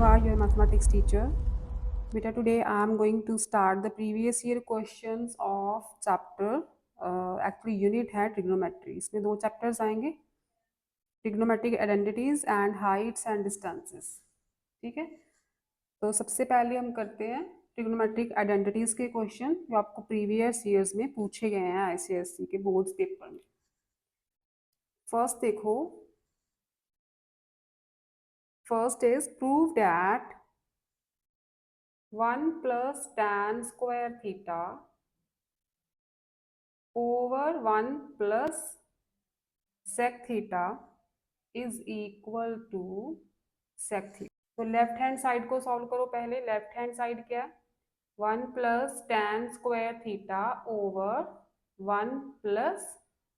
Shiva, your mathematics teacher. Beta, today I am going to start the previous year questions of chapter actually unit है trigonometry. इसमें दो chapters आएंगे, trigonometric identities and heights and distances. ठीक है, तो सबसे पहले हम करते हैं ट्रिग्नोमेट्रिक आइडेंटिटीज के क्वेश्चन जो आपको प्रीवियस ईयर्स में पूछे गए हैं आईसीएसई के बोर्ड्स पेपर में। फर्स्ट देखो, first is prove that 1 plus tan square theta over 1 plus sec theta is equal to sec theta. तो लेफ्ट हैंड साइड को सॉल्व करो पहले। लेफ्ट हैंड साइड क्या है? 1 plus tan square theta over 1 plus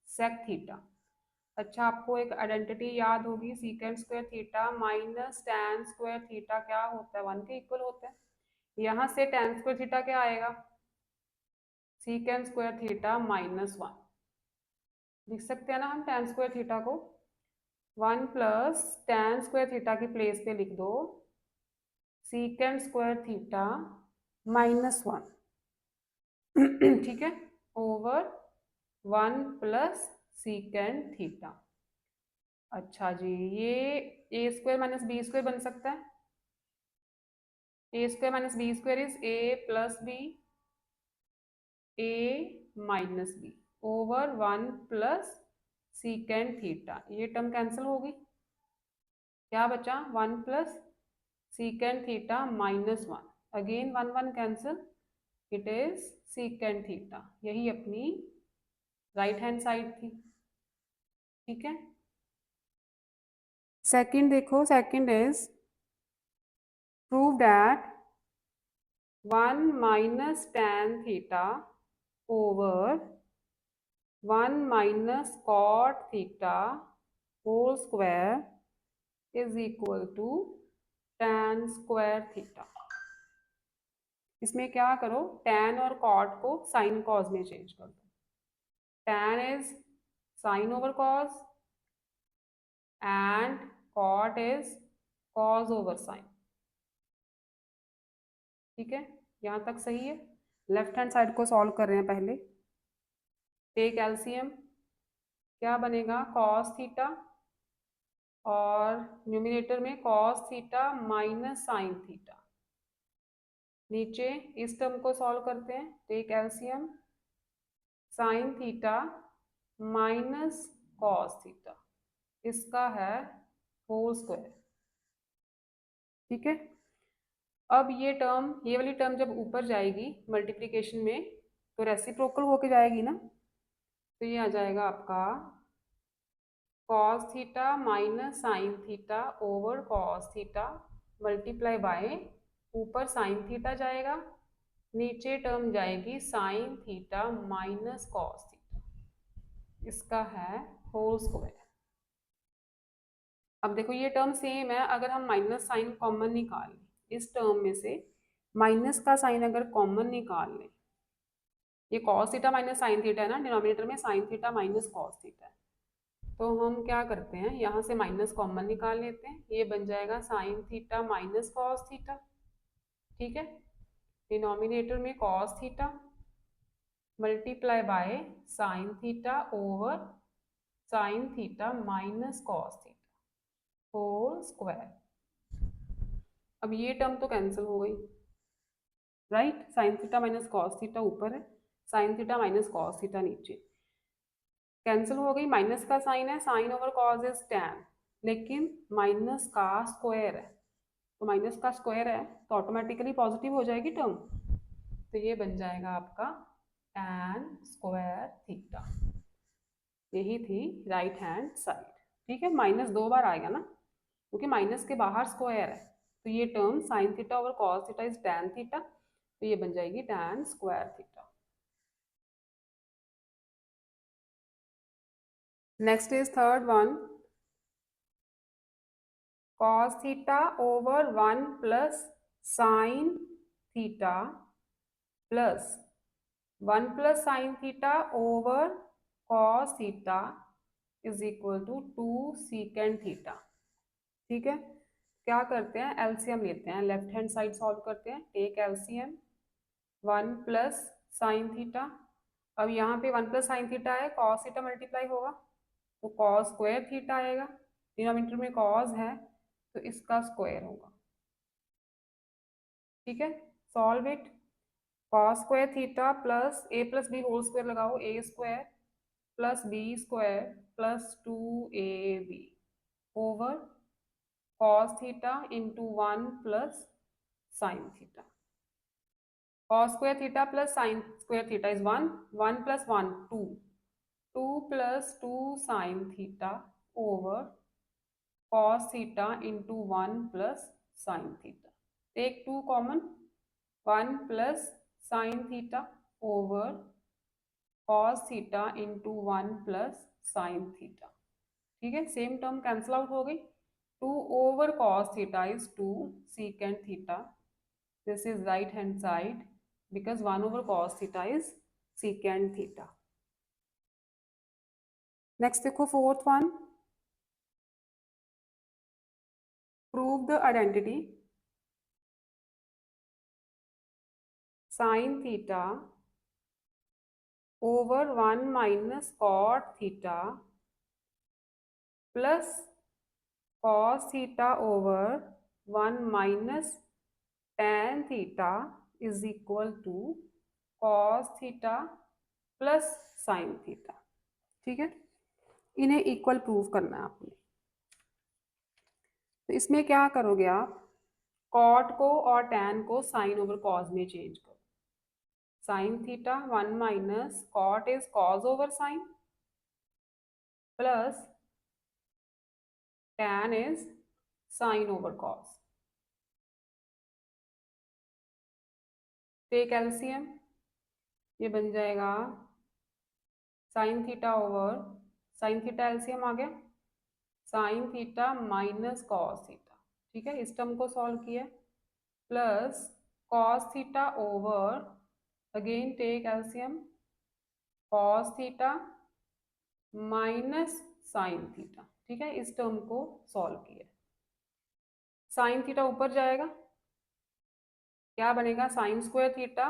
sec theta. अच्छा, आपको एक identity याद होगी, secant square theta minus tan square theta क्या होता है? 1 के इक्वल होता है। यहाँ से tan स्क्वायर थीटा क्या आएगा? सीकेंट स्क्वायर थीटा -1 लिख सकते हैं ना हम tan स्क्वायर थीटा को। 1 प्लस tan स्क्वायर थीटा की प्लेस पे लिख दो सीकेंट स्क्वायर थीटा -1 ठीक है, ओवर 1 प्लस सीकेंट थीटा। अच्छा जी, ये A square minus B square बन सकता है। A square minus B square is A plus B A minus B over 1 plus secant theta. ये टर्म कैंसिल होगी, क्या बचा? 1 plus secant theta -1, again 1 1 cancel, it is secant theta. यही अपनी right hand side थी। ठीक है, सेकंड देखो, second is prove that 1 minus tan theta over 1 minus cot theta whole square is equal to tan square theta. इसमें क्या करो, tan और cot को sin cos में चेंज कर दो। tan is sin over cos and cot is cos over sin। ठीक है, यहाँ तक सही है। लेफ्ट हैंड साइड को सॉल्व कर रहे हैं पहले। टेक एलसीएम, क्या बनेगा? cos थीटा और न्यूमिनेटर में cos theta minus sine theta. नीचे इस टर्म को सॉल्व करते हैं। Take LCM, sine theta minus cos theta, इसका है होल स्क्वायर। ठीक है, अब ये टर्म, ये वाली टर्म जब ऊपर जाएगी मल्टीप्लिकेशन में तो रेसिप्रोकल होके जाएगी ना, तो ये आ जाएगा आपका cos theta minus sine theta over cos theta multiply bye ऊपर साइन थीटा जाएगा, नीचे टर्म जाएगी sign theta minus cos theta, इसका है होल स्क्वायर। अब देखो ये टर्म सेम है, अगर हम माइनस साइन कॉमन निकाल लें, इस टर्म में से माइनस का साइन अगर कॉमन निकाल लें, ये cos theta minus sine theta है ना, डिनोमिनेटर में sine theta minus cos theta है, तो हम क्या करते हैं, यहाँ से माइनस कॉमन निकाल लेते हैं। ये बन जाएगा sine theta minus cos theta. ठीक है, डिनोमिनेटर में cos theta multiply by sine theta over sine theta minus cos theta whole square. अब ये टर्म तो कैंसिल हो गई, right? Sine theta minus cos theta ऊपर है, sine theta minus cos theta नीचे, कैंसिल हो गई। माइनस का साइन है, sine over cos is tan, लेकिन माइनस का स्क्वायर है, तो माइनस का स्क्वायर है तो ऑटोमेटिकली पॉजिटिव हो जाएगी टर्म, तो ये बन जाएगा आपका टैन स्क्वायर थीटा। यही थी राइट हैंड साइड। ठीक है, माइनस 2 बार आएगा ना, क्योंकि माइनस के बाहर स्क्वायर है, तो ये term sine theta over cos theta is tan theta, तो ये बन जाएगी tan square theta. Next is third one, cos theta over 1 plus sine theta plus 1 plus sine theta over cos theta is equal to 2 secant theta. ठीक है, क्या करते हैं, LCM लेते हैं, लेफ्ट हैंड साइड सॉल्व करते हैं, take LCM 1 plus sine theta. अब यहाँ पे 1 प्लस साइन थीटा है, कॉस थीटा मल्टीप्लाई होगा तो कॉस स्क्वायर थीटा आएगा, डिनोमिनेटर में कॉस है तो इसका स्क्वायर होगा। ठीक है, solve it. Cos square theta plus B whole square लगाओ, A square plus B square plus 2ab over cos theta into 1 plus sine theta. Cos square theta plus sine square theta is 1, 1 plus 1 2, 2 plus 2 sign theta over cos theta into 1 plus sin theta. Take 2 common, 1 plus sin theta over cos theta into 1 plus sin theta. ठीक है, same term cancel out हो गई। 2 over cos theta is 2 secant theta. This is right hand side because 1 over cos theta is secant theta. Next देखो fourth one. Prove the identity sin theta over 1 minus cot theta plus cos theta over 1 minus tan theta is equal to cos theta plus sin theta। ठीक है, इन्हें equal prove करना है आपने। तो इसमें क्या करोगे आप, कॉट को और टैन को साइन ओवर कॉस में चेंज करो। Sine theta 1 minus cot is cos over sine plus tan is sin over cos. Take LCM, ये बन जाएगा sine theta over sine theta, LCM आ गया sine theta minus cos theta. ठीक है, इस टर्म को सॉल्व किया plus cos theta over again take LCM cos theta minus sine theta. ठीक है, इस टर्म को सॉल्व किया, साइन थीटा ऊपर जाएगा, क्या बनेगा sign square theta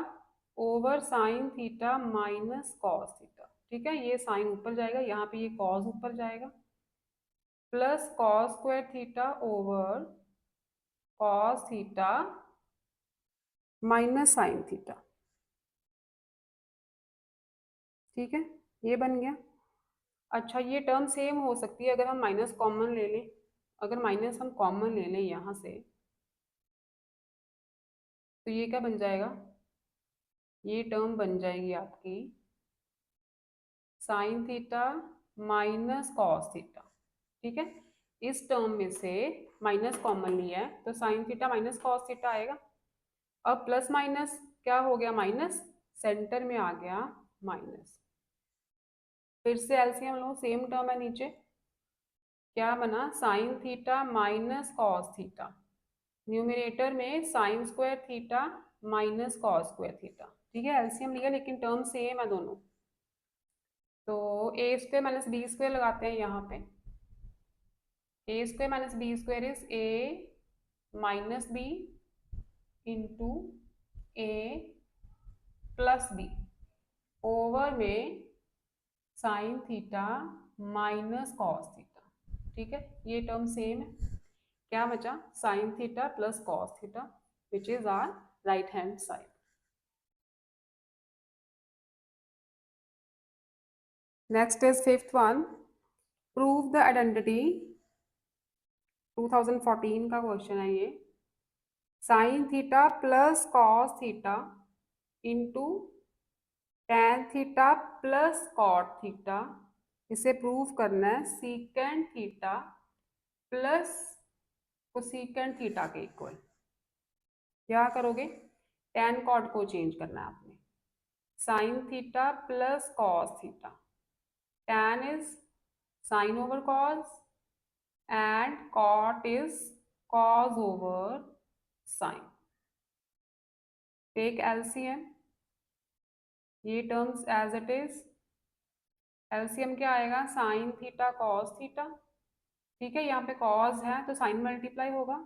over sine theta minus cos theta. ठीक है, ये साइन ऊपर जाएगा, यहाँ पे ये कॉस ऊपर जाएगा plus cos square theta over cos theta minus sine theta. ठीक है, ये बन गया। अच्छा, ये टर्म सेम हो सकती है अगर हम माइनस कॉमन ले लें, अगर माइनस हम कॉमन ले लें यहाँ से तो ये क्या बन जाएगा, ये टर्म बन जाएगी आपकी sign theta minus cos theta. ठीक है, इस टर्म में से माइनस कॉमन लिया है तो sign theta minus cos theta आएगा। अब प्लस माइनस क्या हो गया, माइनस, सेंटर में आ गया माइनस। फिर से एलसीएम लो, सेम टर्म है नीचे, क्या बना sine theta minus cos theta, numerator में sine square theta minus cos square theta. ठीक है, एलसीएम लिया लेकिन टर्म सेम है दोनों, तो A square minus B square लगाते हैं यहाँ पे। A square minus B square is A minus B into A plus B over में sine theta minus cos theta. ठीक है, ये टर्म सेम है, क्या बचा sine theta plus cos theta which is our right hand side. Next is fifth one, prove the identity, 2014 का question है ये, sine theta plus cos theta into tan theta plus cot theta, इसे prove करना है secant theta plus cosecant theta के equal. क्या करोगे, tan cot को चेंज करना है आपने, sine theta plus cos theta, tan is sine over cos and cot is cos over sin. Take LCM, ये terms as it is, LCM क्या आएगा साइन थीटा कॉस थीटा। ठीक है, यहाँ पे कॉस है तो साइन मल्टीप्लाई होगा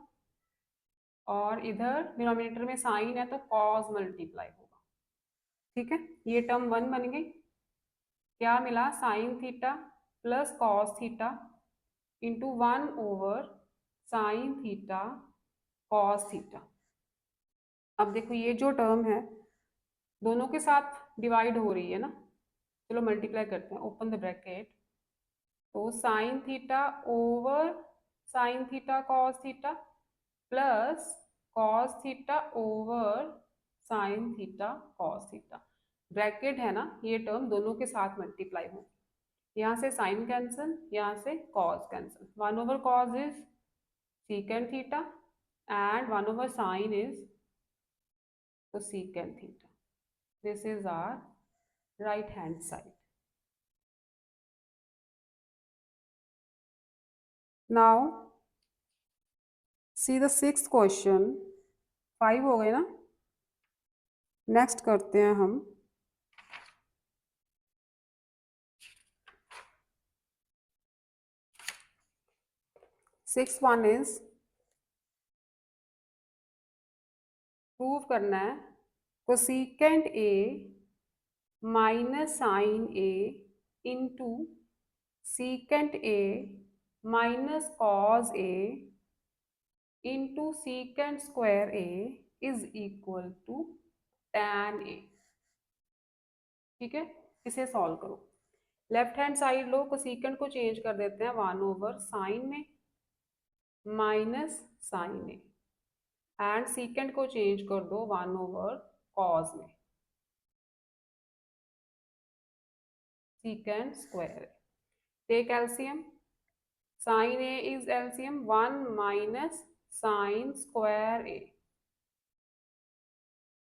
और इधर डिनोमिनेटर में साइन है तो कॉस मल्टीप्लाई होगा। ठीक है, ये टर्म 1 बन गई। क्या मिला, sign theta plus cos theta into 1 over sine theta cos theta. अब देखो ये जो टर्म है दोनों के साथ डिवाइड हो रही है ना, चलो मल्टीप्लाई करते हैं, ओपन द ब्रैकेट। तो sign theta over sine theta cos theta plus cos theta over sine theta cos theta, bracket है ना, ये टर्म दोनों के साथ मल्टीप्लाई हो। यहाँ से साइन कैंसिल, यहाँ से cos cancel, 1 over cos is secant theta and 1 over sine is cosecant theta. This is our right hand side. Now see the sixth question. 5 हो गए ना, नेक्स्ट करते हैं हम सिक्स वन इज प्रूव करना है cosecant A minus sine A into secant A minus cos A into secant square A is equal to tan A. ठीक है, इसे सॉल्व करो। लेफ्ट हैंड साइड लो, कोसिकेंट को चेंज कर देते हैं 1/sin में minus sine A, and secant को चेंज कर दो 1/cos में secant square A. Take LCM, sine A is LCM 1 minus sine square A.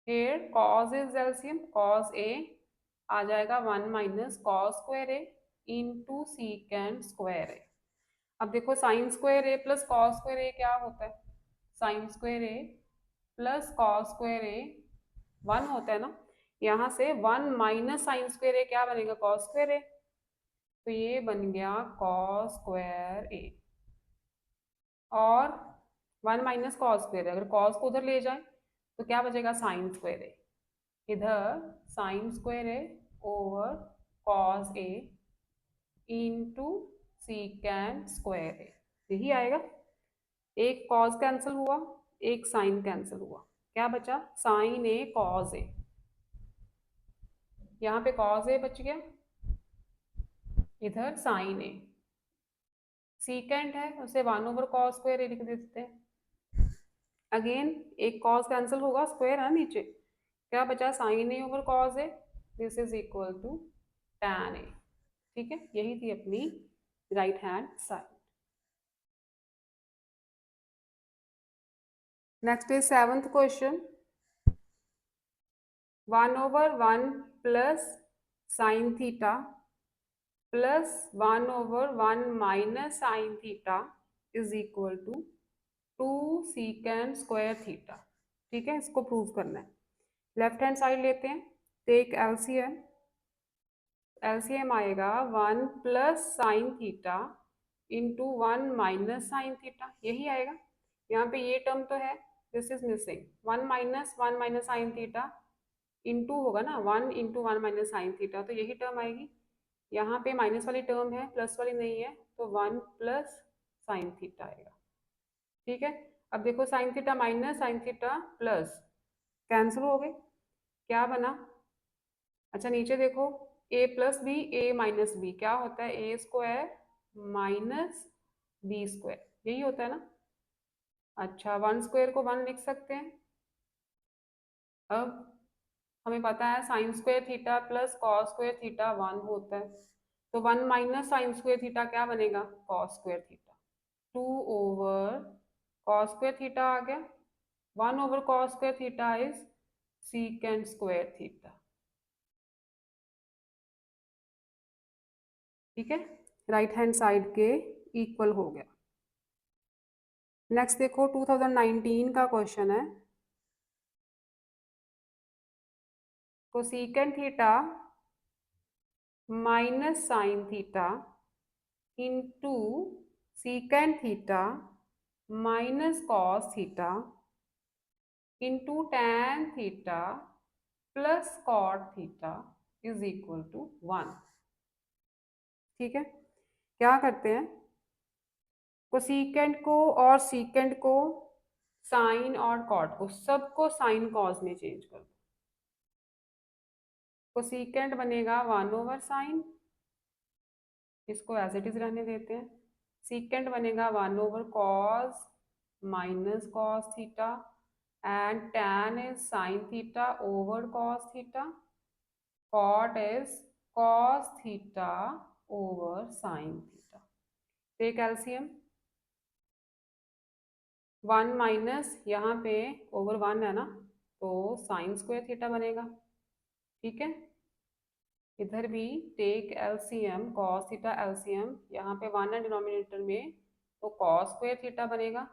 Here cos is LCM, cos A आ जाएगा 1 माइनस कॉस स्क्वायर ए into secant square ए। अब देखो sine square A plus cos square A क्या होता है, sine square A plus cos square A 1 होता है ना, यहाँ से 1 माइनस साइन स्क्वायर ए क्या बनेगा, कॉस स्क्वायर ए, तो ये बन गया कॉस स्क्वायर ए। और 1 माइनस कॉस स्क्वायर ए, अगर कॉस को उधर ले जाए तो क्या बचेगा, साइन स्क्वायर ए, इधर sign square A over cos A into secant square ए, यही आएगा। एक कॉस कैंसिल हुआ, एक साइन कैंसिल हुआ, क्या बचा, साइन ए कॉस ए, यहाँ पे कॉस ए बच गया, इधर साइन ए, सीकेंट है उसे 1/cos स्क्वायर ए लिख देते हैं। अगेन एक कॉस कैंसिल होगा, स्क्वायर है नीचे, क्या बचा, sine A over cos A, this is equal to tan A. ठीक है, यही थी अपनी right hand side. Next is 7th question, 1/1 plus sine theta plus 1/1 minus sine theta is equal to 2 secant square theta. ठीक है, इसको prove करना है। लेफ्ट हैंड साइड लेते हैं, टेक एलसीएम, एलसीएम आएगा 1 plus sine theta into 1 minus sine theta, यही आएगा। यहाँ पे ये टर्म तो है, this is missing, 1 minus sine theta into होगा ना, 1 इंटू 1 माइनस साइन थीटा, तो यही टर्म आएगी। यहाँ पे माइनस वाली टर्म है, प्लस वाली नहीं है, तो 1 प्लस साइन थीटा आएगा। ठीक है, अब देखो sign theta minus sine theta plus cancel हो गए, क्या बना, अच्छा नीचे देखो, ए plus B A minus B क्या होता है, A square minus B square, यही होता है ना। अच्छा 1 स्क्वायर को 1 लिख सकते हैं। अब हमें पता है sine square theta plus cos square theta 1 होता है, तो 1 माइनस साइन स्क्वायर थीटा क्या बनेगा, cos square theta, 2 over cos square theta आ गया, 1 over cos square theta is secant square theta. ठीक है, राइट हैंड साइड के इक्वल हो गया। नेक्स्ट देखो 2019 का क्वेश्चन है, cosecant theta minus sine theta into secant theta minus cos theta into tan theta plus cot theta is equal to 1। ठीक है, क्या करते हैं, कोसीकेंट को और सीकेंट को, साइन और कॉट को, सबको साइन कॉस में चेंज कर दो। कोसीकेंट बनेगा 1/sin, इसको एज इट इज रहने देते हैं। सीकेंट बनेगा 1/cos minus cos theta and tan is sin theta over cos theta, cot is cos theta over sin theta। Take LCM, 1 minus यहाँ पे ओवर 1 है ना, तो साइन स्क्वायर थीटा बनेगा। ठीक है, इधर भी take LCM, cos theta LCM, यहाँ पे 1 है डिनोमिनेटर में, तो कॉस स्क्वायर थीटा बनेगा।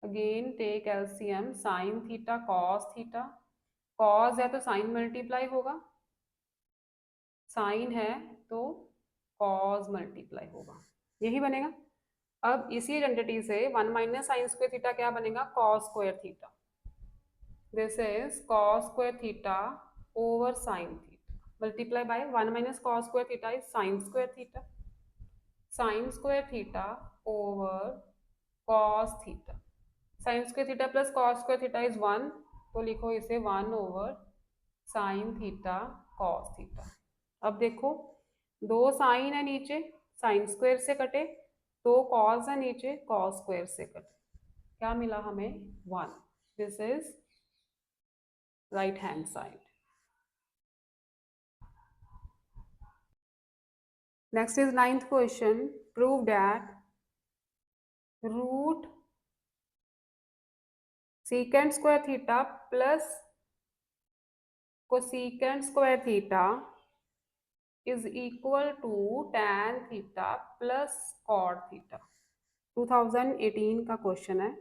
Again take LCM, sine theta cos theta, cos है तो साइन मल्टीप्लाई होगा, साइन है तो कॉस मल्टीप्लाई होगा, यही बनेगा। अब इसी आइडेंटिटी से 1 माइनस साइन स्क्वायर थीटा क्या बनेगा, cos square theta. This is cos square theta over sine theta multiply bye 1 minus cos square theta is sine square theta, sign square theta over cos theta. Sign square theta plus cos square theta is 1, तो लिखो इसे 1 over sine theta cos theta. अब देखो, दो sign है नीचे, sine square से कटे, दो कॉस है नीचे, कॉस स्क्वायर से कटे, क्या मिला हमें, 1। This is right hand side. Next is 9th question, prove that root secant square theta plus cosecant square theta is equal to tan theta plus cot theta. 2018 का क्वेश्चन है।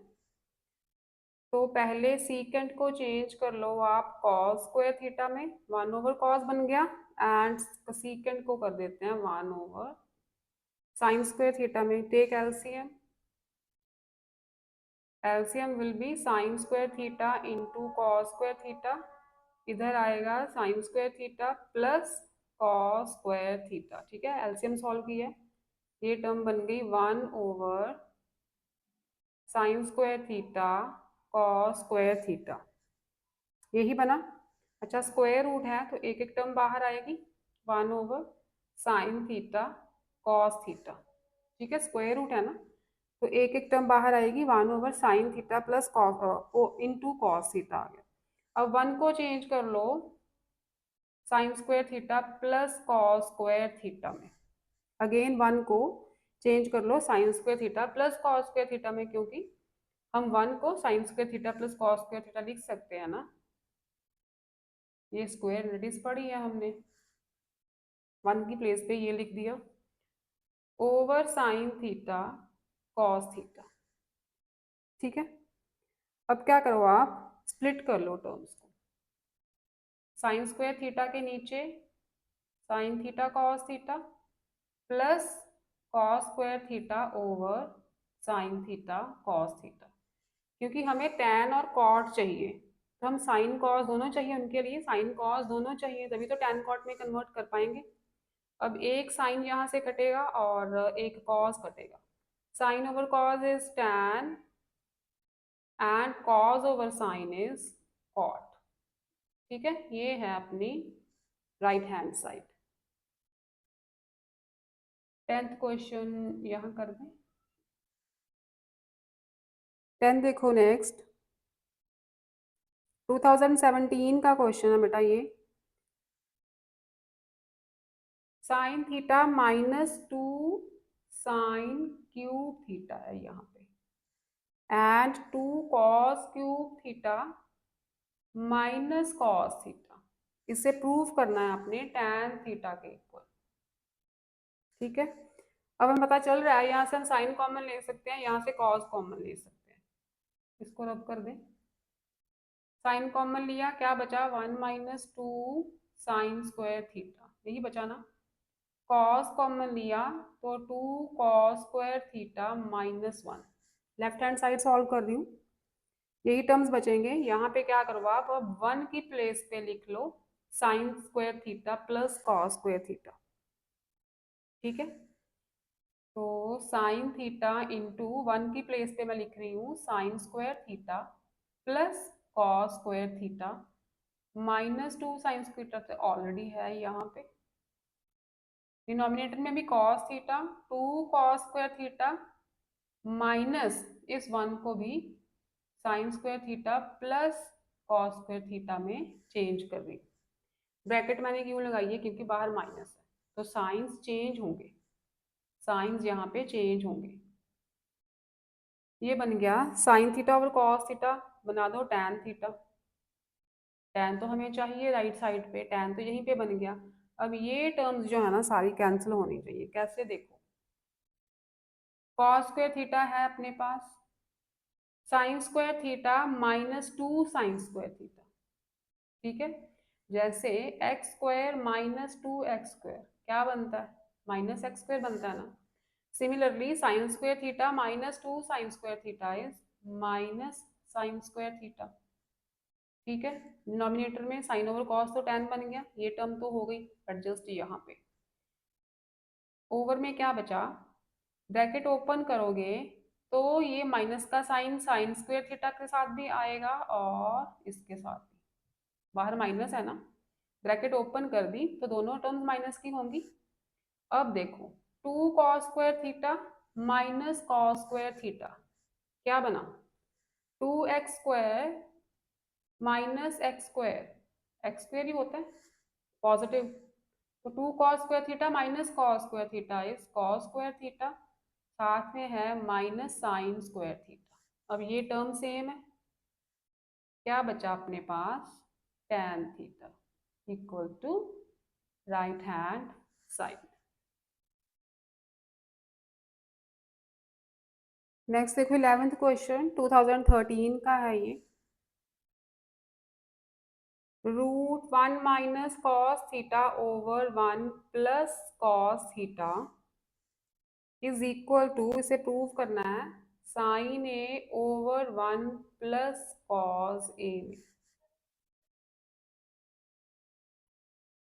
तो पहले सीकेंट को चेंज कर लो आप cos स्क्वायर थीटा में, 1/cos बन गया, एंड सीकेंट को कर देते हैं 1/sin स्क्वायर थीटा में। Take LCM, LCM will be sin square theta into cos square theta, इधर आएगा sin square theta plus cos square theta. ठीक है, एलसीएम सॉल्व किया, ये टर्म बन गई 1/sin square theta cos square theta, यही बना। अच्छा, स्क्वायर रूट है तो एक एक टर्म बाहर आएगी, 1/sin थीटा cos थीटा। ठीक है, स्क्वायर रूट है ना, तो एक एक टर्म बाहर आएगी, 1/sin theta plus cos into cos theta आ गया। अब 1 को चेंज कर लो sine square theta plus cos square theta में, अगेन 1 को चेंज कर लो sine square theta plus cos square theta में, क्योंकि हम 1 को sine square theta plus cos square theta लिख सकते हैं ना, ये स्क्वायर रेडिस पढ़ी है हमने, 1 की प्लेस पे ये लिख दिया, over sine theta cos theta. ठीक है, अब क्या करो आप, स्प्लिट कर लो टर्म्स को, साइन स्क्वायर थीटा के नीचे sign theta cos theta plus cos square theta over sine theta cos theta. क्योंकि हमें tan और cot चाहिए, तो हम साइन कॉस दोनों चाहिए, उनके लिए साइन कॉस दोनों चाहिए, तभी तो tan cot में कन्वर्ट कर पाएंगे। अब एक साइन यहाँ से कटेगा और एक कॉस कटेगा, sine over cos is tan and cos over sine is cot। ठीक है, ये है अपनी right hand side. 10th question यहाँ कर दें। 10 देखो, नेक्स्ट 2017 का क्वेश्चन है बेटा ये, sine theta -2 sine cube theta है यहाँ पे, and 2 cos cube theta minus cos theta, इसे प्रूव करना है आपने tan थीटा के इक्वल। ठीक है, अब हमें पता चल रहा है, यहाँ से हम साइन कॉमन ले सकते हैं, यहाँ से कॉस कॉमन ले सकते हैं, इसको रब कर दें, साइन कॉमन लिया, क्या बचा, 1 - 2 साइन स्क्वायर थीटा, यही बचा ना। कॉस कॉमन लिया तो 2 cos square theta -1, left hand side solve कर रही हूँ, यही टर्म्स बचेंगे। यहाँ पे क्या करो आप, अब 1 की प्लेस पे लिख लो sine square theta plus cos square theta. ठीक है, तो साइन थीटा इंटू 1 की प्लेस पे मैं लिख रही हूँ sign square theta plus cos square theta -2 sine square theta तो ऑलरेडी है यहाँ पे। डिनोमिनेटर में भी cos theta 2 cos square theta minus इस 1 को भी sign square theta plus cos square theta में चेंज कर रही हूँ। ब्रैकेट मैंने क्यों लगाई है, क्योंकि बाहर माइनस है तो साइंस चेंज होंगे, साइंस यहाँ पे चेंज होंगे। ये बन गया साइन थीटा और कॉस थीटा, बना दो टैन थीटा। टैन तो हमें चाहिए राइट साइड पे, टैन तो यहीं पे बन गया। अब ये टर्म्स जो है ना सारी कैंसिल होनी चाहिए। कैसे, देखो कॉस स्क्वायर थीटा है अपने पास, sine square theta -2 sine square theta. ठीक है, जैसे एक्स स्क्वायर -2 एक्स स्क्वायर क्या बनता है, -x स्क्वायर बनता है ना। Similarly sign square theta -2 sine square theta is minus sine square theta. ठीक है, डिनोमिनेटर में साइन ओवर कॉस तो टैन बन गया, ये टर्म तो हो गई एडजस्ट यहाँ पे। ओवर में क्या बचा, ब्रैकेट ओपन करोगे तो ये माइनस का साइन साइन स्क्वायर थीटा के साथ भी आएगा और इसके साथ भी, बाहर माइनस है ना, ब्रैकेट ओपन कर दी तो दोनों टर्म्स माइनस की होंगी। अब देखो 2 cos square theta minus cos square theta क्या बना, 2x square minus X square, X square ही होता है पॉजिटिव, तो 2 cos square theta minus cos square theta is cos square theta, साथ में है माइनस साइन स्क्वायर थीटा। अब ये टर्म सेम है, क्या बचा अपने पास, tan theta equal to right hand side. Next देखो 11th क्वेश्चन 2013 का है ये। √1 minus cos theta over 1 plus cos theta is equal to, इसे प्रूव करना है, sine A over 1 plus cos A में।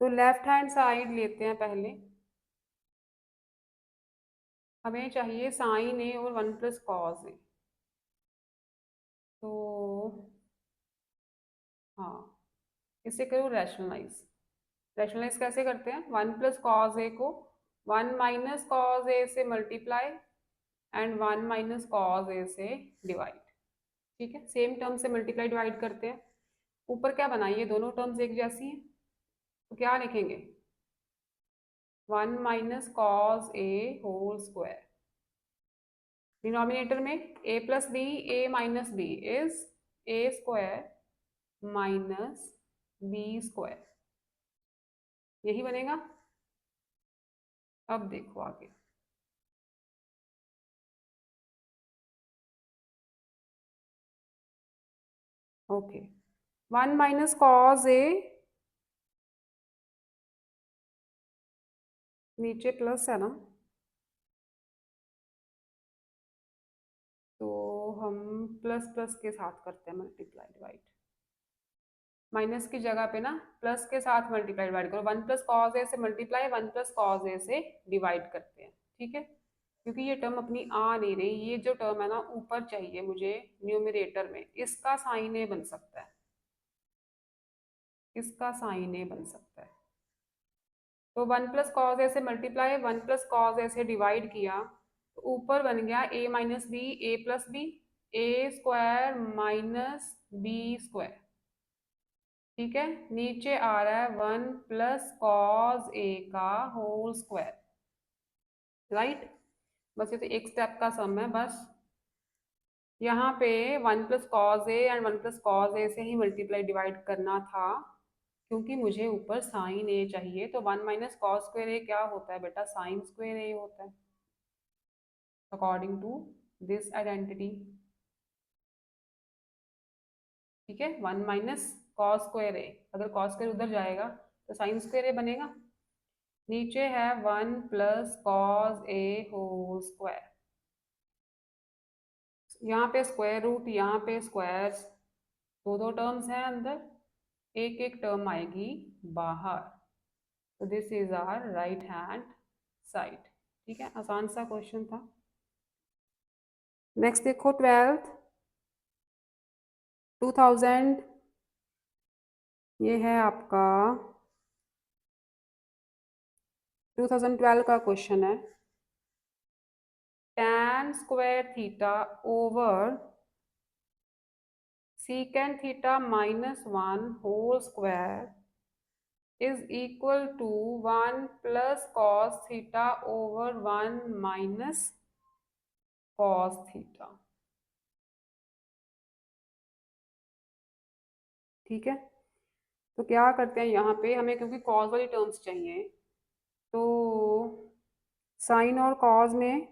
तो लेफ्ट हैंड साइड लेते हैं पहले, हमें चाहिए साइन ए और 1 प्लस कॉस ए। तो हाँ, इसे करो रैशनलाइज। रैशनलाइज कैसे करते हैं, 1 प्लस कॉस ए को 1 माइनस कॉस ए से multiply and 1 minus cos A से डिवाइड। ठीक है, सेम टर्म से मल्टीप्लाई डिवाइड करते हैं। ऊपर क्या बनाइए, दोनों टर्म्स एक जैसी हैं तो क्या लिखेंगे, 1 minus cos A whole square. Denominator में a plus B A minus B is A square minus B square, यही बनेगा। अब देखो आगे, ओके 1 माइनस कॉस ए, नीचे प्लस है ना, तो हम प्लस प्लस के साथ करते हैं मल्टीप्लाई डिवाइड, माइनस की जगह पे ना प्लस के साथ मल्टीप्लाई डिवाइड करो, 1 प्लस कॉस ए से मल्टीप्लाई 1 प्लस कॉस ए से डिवाइड करते हैं। ठीक है, क्योंकि ये टर्म अपनी आ नहीं रही, ये जो टर्म है ना ऊपर चाहिए मुझे न्यूमरेटर में, इसका साइन ए बन सकता है, इसका साइन ए बन सकता है। तो 1 प्लस कॉस ए से मल्टीप्लाई 1 प्लस कॉस ए से डिवाइड किया तो ऊपर बन गया a minus B A plus B, A square minus B square. ठीक है, नीचे आ रहा है 1 प्लस कॉस ए का होल स्क्वायर। राइट, बस ये तो एक स्टेप का सम है बस। यहाँ पे 1 plus cos A and 1 plus cos A से ही मल्टीप्लाई डिवाइड करना था, क्योंकि मुझे ऊपर साइन ए चाहिए। तो 1 माइनस कॉस स्क्वायर ए क्या होता है बेटा, साइन स्क्वायर ए होता है अकॉर्डिंग टू दिस आइडेंटिटी। ठीक है, 1 माइनस कॉस स्क्वायर ए, अगर कॉस स्क्वायर उधर जाएगा तो साइन स्क्वायर ए बनेगा। नीचे है 1 plus cos A whole square, यहाँ पे स्क्वायर रूट, यहाँ पे स्क्वायर्स, दो दो टर्म्स हैं अंदर, एक एक टर्म आएगी बाहर। तो this is our right hand side. ठीक है, आसान सा क्वेश्चन था। नेक्स्ट देखो 2000, ये है आपका 2012 का क्वेश्चन है। tan square theta over secant theta -1 whole square is equal to 1 plus cos theta over 1 minus cos theta. ठीक है, तो क्या करते हैं यहाँ पे, हमें क्योंकि कॉस वाली टर्म्स चाहिए, तो साइन और कॉस में,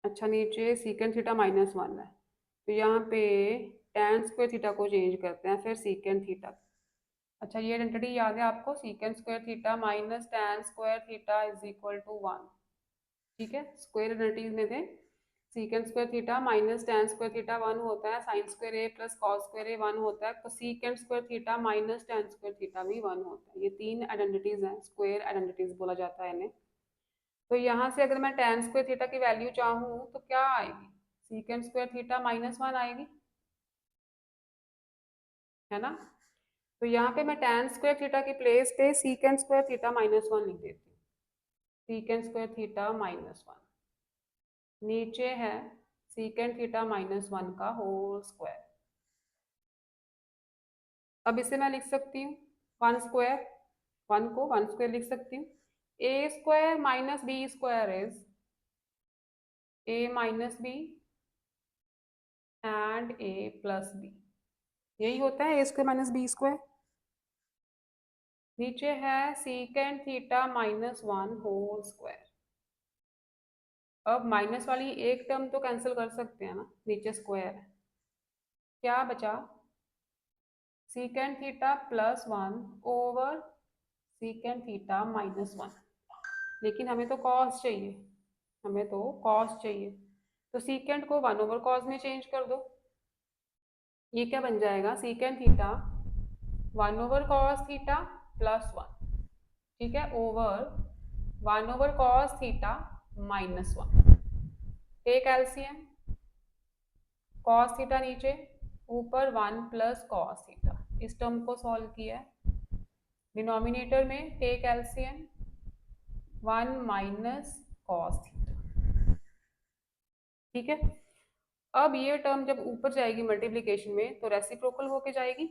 अच्छा नीचे सीकेंट थीटा -1 है, तो यहाँ पे tan स्क्वायर थीटा को चेंज करते हैं, फिर सीकेंट थीटा। अच्छा ये आइडेंटिटी याद है आपको, secant square theta minus tan square theta is equal to 1। ठीक है, स्क्वायर आइडेंटिटीज में थे, secant square theta minus tan square theta 1 होता है, sine square A plus cos square A 1 होता है, तो secant square theta minus tan square theta भी 1 होता है। ये तीन आइडेंटिटीज हैं, स्क्वायर आइडेंटिटीज बोला जाता है इन्हें। तो यहाँ से अगर मैं tan स्क्वायर थीटा की वैल्यू चाहूँ तो क्या आएगी, सीकेंट स्क्वायर थीटा -1 आएगी, है ना। तो यहाँ पे मैं tan स्क्वायर थीटा की प्लेस पे सीकेंट स्क्वायर थीटा -1 लिख देती हूँ, सीकेंट स्क्वायर थीटा -1, नीचे है सीकेंट थीटा -1 का होल स्क्वायर। अब इसे मैं लिख सकती हूँ 1 स्क्वायर, 1 को 1 स्क्वायर लिख सकती हूँ। A square minus B square is A minus B and A plus B, यही होता है A square minus B square. नीचे है सीकेंट थीटा -1 होल स्क्वायर। अब माइनस वाली एक टर्म तो कैंसिल कर सकते हैं ना, नीचे स्क्वायर है, क्या बचा, secant theta +1 over secant theta -1। लेकिन हमें तो कॉस चाहिए, हमें तो कॉस चाहिए, तो सीकेंट को 1 ओवर कॉस में चेंज कर दो। ये क्या बन जाएगा, secant theta 1 over cos theta +1, ठीक है, over 1 over cos theta -1। Take LCM, cos theta नीचे, ऊपर 1 प्लस कॉस थीटा, इस टर्म को सॉल्व किया है। डिनोमिनेटर में take LCM, 1 minus cos theta. ठीक है, अब ये टर्म जब ऊपर जाएगी मल्टीप्लीकेशन में तो रेसिप्रोकल होके जाएगी,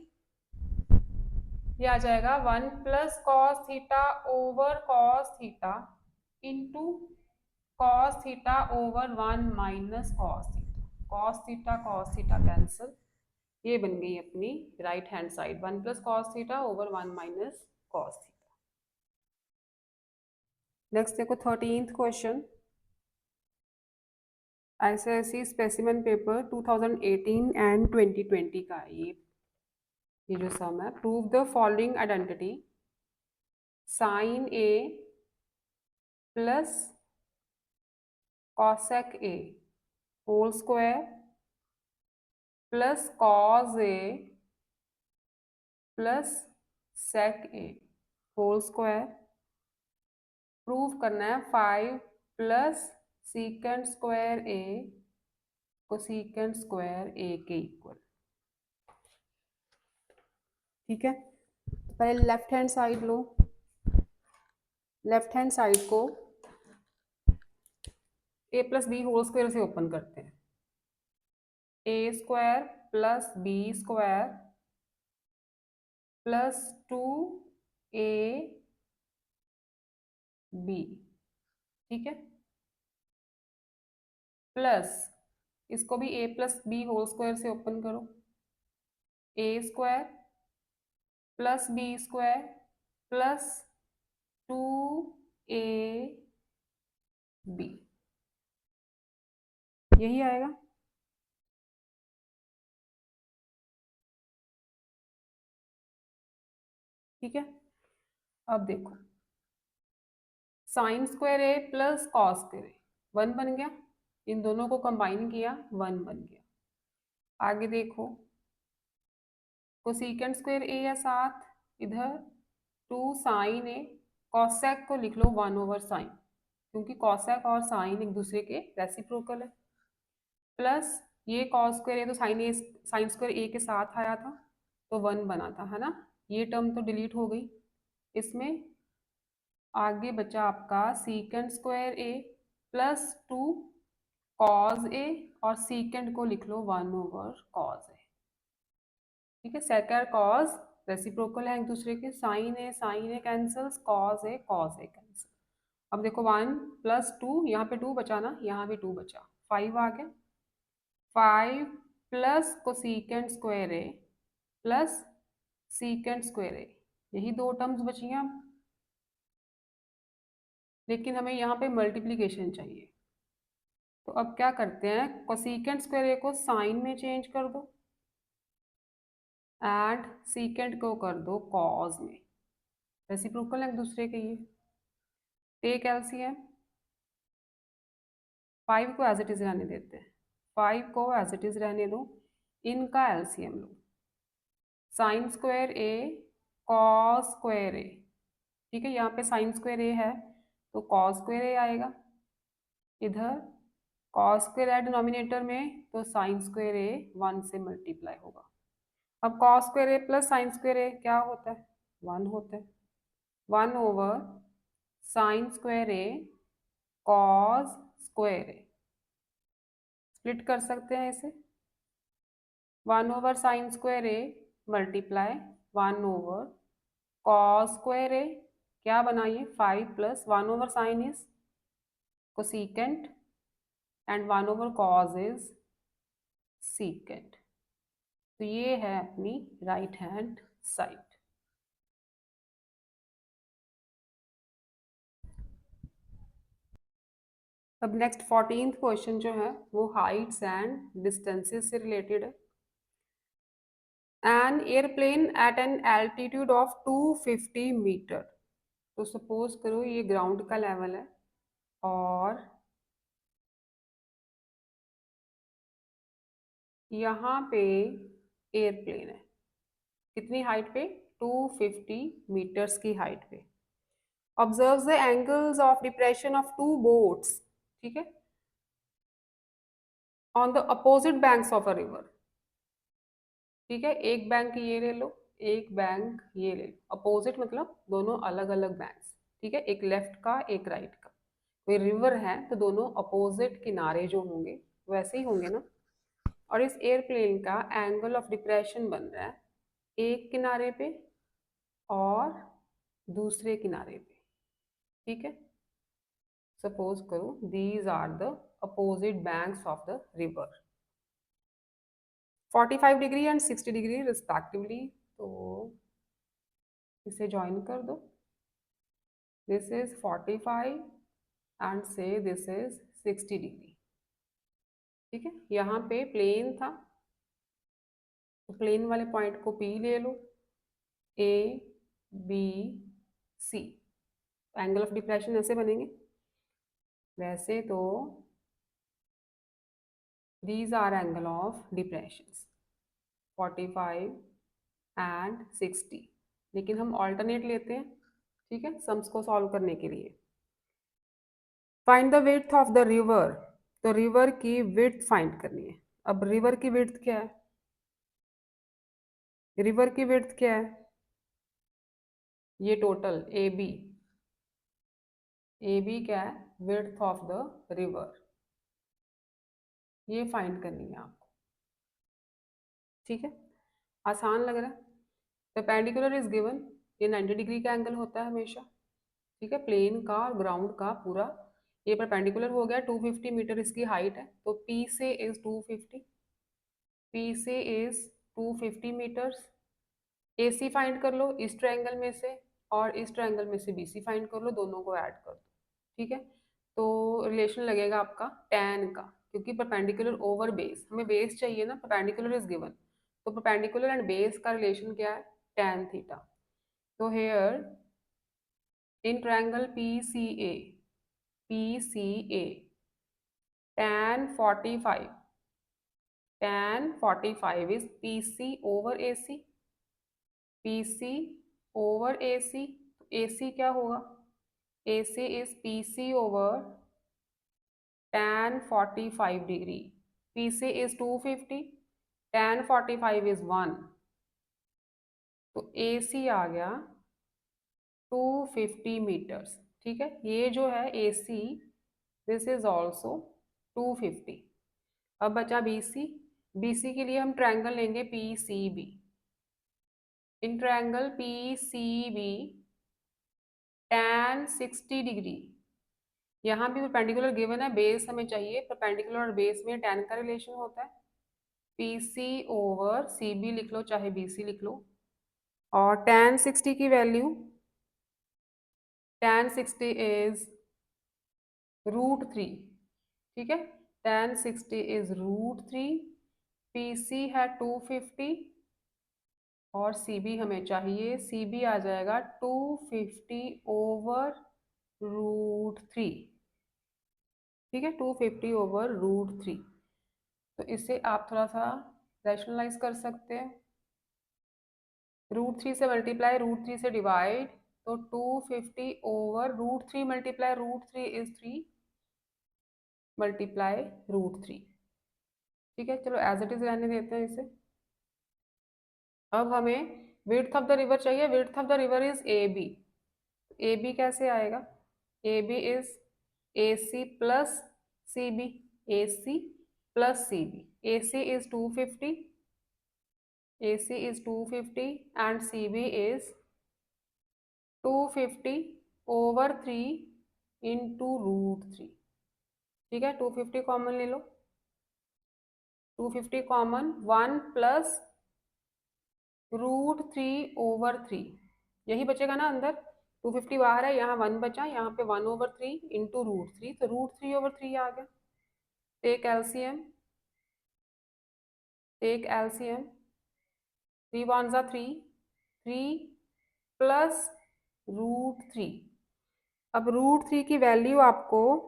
ये आ जाएगा 1 plus cos theta over cos theta into cos theta over 1 minus cos theta cancel, ये बन गई अपनी right hand side, 1 plus cos theta over 1 minus cos theta. Next देखो 13th question, ICSE specimen paper 2018 and 2020 का ये जो sum है, prove the following identity, sine A plus cosec A whole square plus cos A plus sec A whole square. Prove करना है 5 plus secant square ए को secant square ए के equal. ठीक है, पहले लेफ्ट हैंड साइड लो, लेफ्ट हैंड साइड को A plus B whole square से ओपन करते हैं, A square plus B square plus 2 A B, ठीक है, प्लस इसको भी A plus B whole square से ओपन करो, A square plus B square plus 2 A B, यही आएगा। ठीक है, अब देखो sine square A plus cos square A 1 बन गया, इन दोनों को कंबाइन किया 1 बन गया। आगे देखो कोसेकेंट स्क्वायर ए या साथ, इधर 2 साइन ए, कॉसेक को लिख लो 1 ओवर साइन, क्योंकि कॉसेक और साइन एक दूसरे के रेसिप्रोकल है, प्लस ये कॉस स्क्वायर ए तो साइन स्क्वायर ए के साथ आया था तो 1 बना था, है ना। ये टर्म तो डिलीट हो गई। इसमें आगे बचा आपका secant square A plus 2 cause ए, और सीकेंट को लिख लो 1 ओवर कॉज ए। ठीक है, सेकंड कॉज रेसिप्रोकल है एक दूसरे के, साइन ए कैंसल्स, कॉज ए कैंसल। अब देखो 1 प्लस 2, यहाँ पे 2 बचा ना, यहाँ भी 2 बचा, 5 आ गया। 5 plus cosecant square A plus secant square ए, यही दो टर्म्स बची हैं अब। लेकिन हमें यहाँ पे मल्टीप्लीकेशन चाहिए, तो अब क्या करते हैं, कोसेकेंट स्क्वायर ए को साइन में चेंज कर दो एंड सीकेंट को कर दो कॉज में, रेसिप्रोकल है एक दूसरे के ये। टेक एलसीएम, 5 को एज इट इज रहने देते हैं, 5 को एज इट इज रहने दो, इनका LCM low, sine square A cos square ए। ठीक है, यहाँ पे साइन स्क्वायर ए है तो कॉस स्क्वायर ए आएगा, इधर कॉस स्क्वायर है डिनोमिनेटर में तो साइन स्क्वायर ए 1 से मल्टीप्लाई होगा। अब cos square A plus sine square A क्या होता है, 1 होता है, 1 over sine square A cos square A. Split कर सकते हैं इसे, 1 over sine square A multiply 1 over cos square A, क्या बनाइए 5 plus 1 over sine is cosecant and 1 over cos is secant. तो ये है अपनी राइट हैंड साइड। अब नेक्स्ट 14th क्वेश्चन जो है वो हाइट्स एंड डिस्टेंसेस से रिलेटेड है। An airplane at an altitude of 250 metre, तो सपोज करो ये ग्राउंड का लेवल है और यहाँ पे एयरप्लेन है, कितनी हाइट पे, 250 मीटर्स की हाइट पे। Observe the angles of depression of 2 boats, ठीक है, on the opposite banks of a river. ठीक है, एक बैंक ये ले लो, एक बैंक ये ले लो, अपोजिट मतलब दोनों अलग अलग बैंक्स। ठीक है, एक लेफ्ट का एक राइट का, कोई रिवर है तो दोनों अपोजिट किनारे जो होंगे वैसे ही होंगे ना। और इस एयरप्लेन का एंगल ऑफ डिप्रेशन बन रहा है एक किनारे पे और दूसरे किनारे पे। ठीक है, सपोज करो these are the opposite banks of the river, 45 degree and 60 degree respectively. तो इसे ज्वाइन कर दो, दिस इज 45 एंड से दिस इज 60 डिग्री। ठीक है, यहाँ पे प्लेन था तो प्लेन वाले पॉइंट को P ले लो, A B C, angle of depression ऐसे बनेंगे। वैसे तो these are angle of depressions 45 and 60, लेकिन हम ऑल्टरनेट लेते हैं। ठीक है, सम्स को सॉल्व करने के लिए find the width of the river, तो रिवर की विड्थ फाइंड करनी है। अब रिवर की विड्थ क्या है, रिवर की विड्थ क्या है, ये टोटल ए बी क्या है, विड्थ ऑफ द रिवर, ये फाइंड करनी है आपको। ठीक है, आसान लग रहा है। परपेंडिकुलर इज गिवन, ये 90 डिग्री का एंगल होता है हमेशा। ठीक है, प्लेन का और ग्राउंड का पूरा ये परपेंडिकुलर हो गया, 250 मीटर इसकी हाइट है, तो P से इज 250, P से इज 250 मीटर्स। AC फाइंड कर लो इस ट्रायंगल में से और इस ट्रायंगल में से BC फाइंड कर लो, दोनों को ऐड कर दो। ठीक है, तो रिलेशन लगेगा आपका tan का, क्योंकि परपेंडिकुलर ओवर बेस, हमें बेस चाहिए ना, परपेंडिकुलर इज गिवन, तो परपेंडिकुलर एंड बेस का रिलेशन क्या है, tan थीटा। तो here in triangle PCA tan 45, tan 45 is PC over AC, PC over AC, तो AC क्या होगा, AC is PC over tan 45 degree, PC is 250, tan 45 is 1, तो AC आ गया 250 metres. ठीक है, ये जो है AC, दिस इज ऑल्सो 250। अब बचा BC, BC के लिए हम ट्रायंगल लेंगे PCB। In triangle PCB tan 60 degree, यहाँ भी परपेंडिकुलर गिवन है, बेस हमें चाहिए, परपेंडिकुलर और बेस में tan का रिलेशन होता है। PC ओवर CB लिख लो, चाहे BC लिख लो, और tan 60 की वैल्यू, tan 60 इज √3। ठीक है, tan 60 इज √3, PC है 250 और CB हमें चाहिए, CB आ जाएगा 250 ओवर √3। ठीक है, 250 ओवर √3। तो इसे आप थोड़ा सा रैशनलाइज कर सकते हैं, √3 से मल्टीप्लाई, √3 से डिवाइड, तो 250 ओवर √3 मल्टीप्लाई √3 इज 3 मल्टीप्लाई √3। ठीक है, चलो एज इट इज रहने देते हैं इसे। अब हमें विड्थ ऑफ द रिवर चाहिए, width of the river is AB। AB कैसे आएगा, AB is AC plus CB, AC plus CB, AC is 250, AC is 250 and CB is 250 over 3 into √3। ठीक है, 250 कॉमन ले लो, 250 कॉमन, 1 प्लस √3 ओवर 3, यही बचेगा ना अंदर, 250 बाहर है, यहाँ 1 बचा, यहाँ पे 1 ओवर 3 इंटू √3, तो √3 ओवर 3 आ गया। टेक एलसीएम, टेक एलसीएम, 3 1 जा 3, 3 प्लस √3। अब √3 की वैल्यू आपको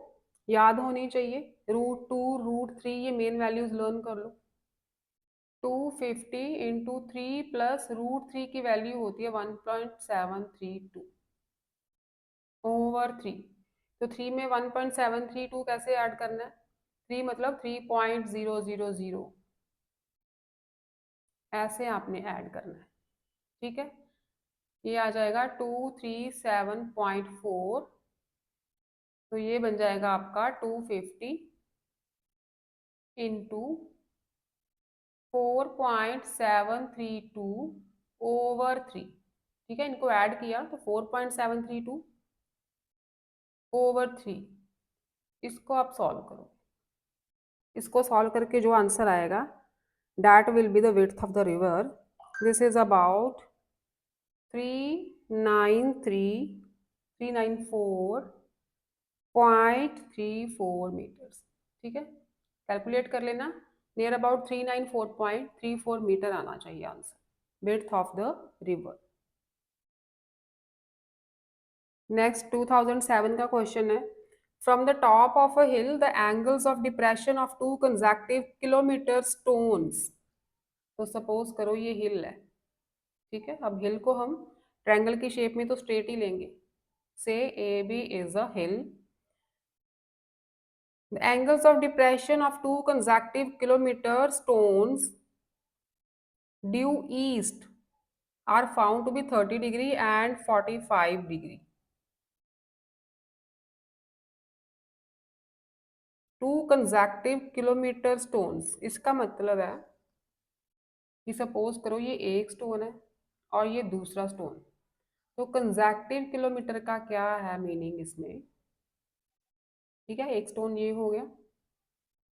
याद होनी चाहिए, √2 √3, ये मेन वैल्यूज लर्न कर लो। 250 इंटू 3 प्लस √3 की वैल्यू होती है 1.732 ओवर 3। तो 3 में 1.732 कैसे ऐड करना है, 3 मतलब 3.000, ऐसे आपने ऐड करना है। ठीक है, ये आ जाएगा 237.4, तो ये बन जाएगा आपका 250 इंटू 4.732 ओवर 3। ठीक है, इनको ऐड किया तो 4.732 ओवर 3। इसको आप सॉल्व करो, इसको सॉल्व करके जो आंसर आएगा, that will be the width of the river. This is about 394.34 metres. ठीक है, कैलकुलेट कर लेना, नियर अबाउट 394.34 मीटर आना चाहिए answer, width of the river. Next 2007 का क्वेश्चन है, from the top of a hill the angles of depression of 2 consecutive kilometre stones. तो suppose करो ये हिल है, ठीक है, अब हिल को हम ट्रायंगल की शेप में तो स्ट्रेट ही लेंगे, से AB is a hill, the angles of depression of 2 consecutive kilometer stones due east are found to be 30 degree and 45 degree। 2 consecutive kilometer stones, इसका मतलब है कि सपोज करो ये एक स्टोन है और ये दूसरा स्टोन, तो कंसेक्टिव किलोमीटर का क्या है मीनिंग इसमें। ठीक है, एक स्टोन ये हो गया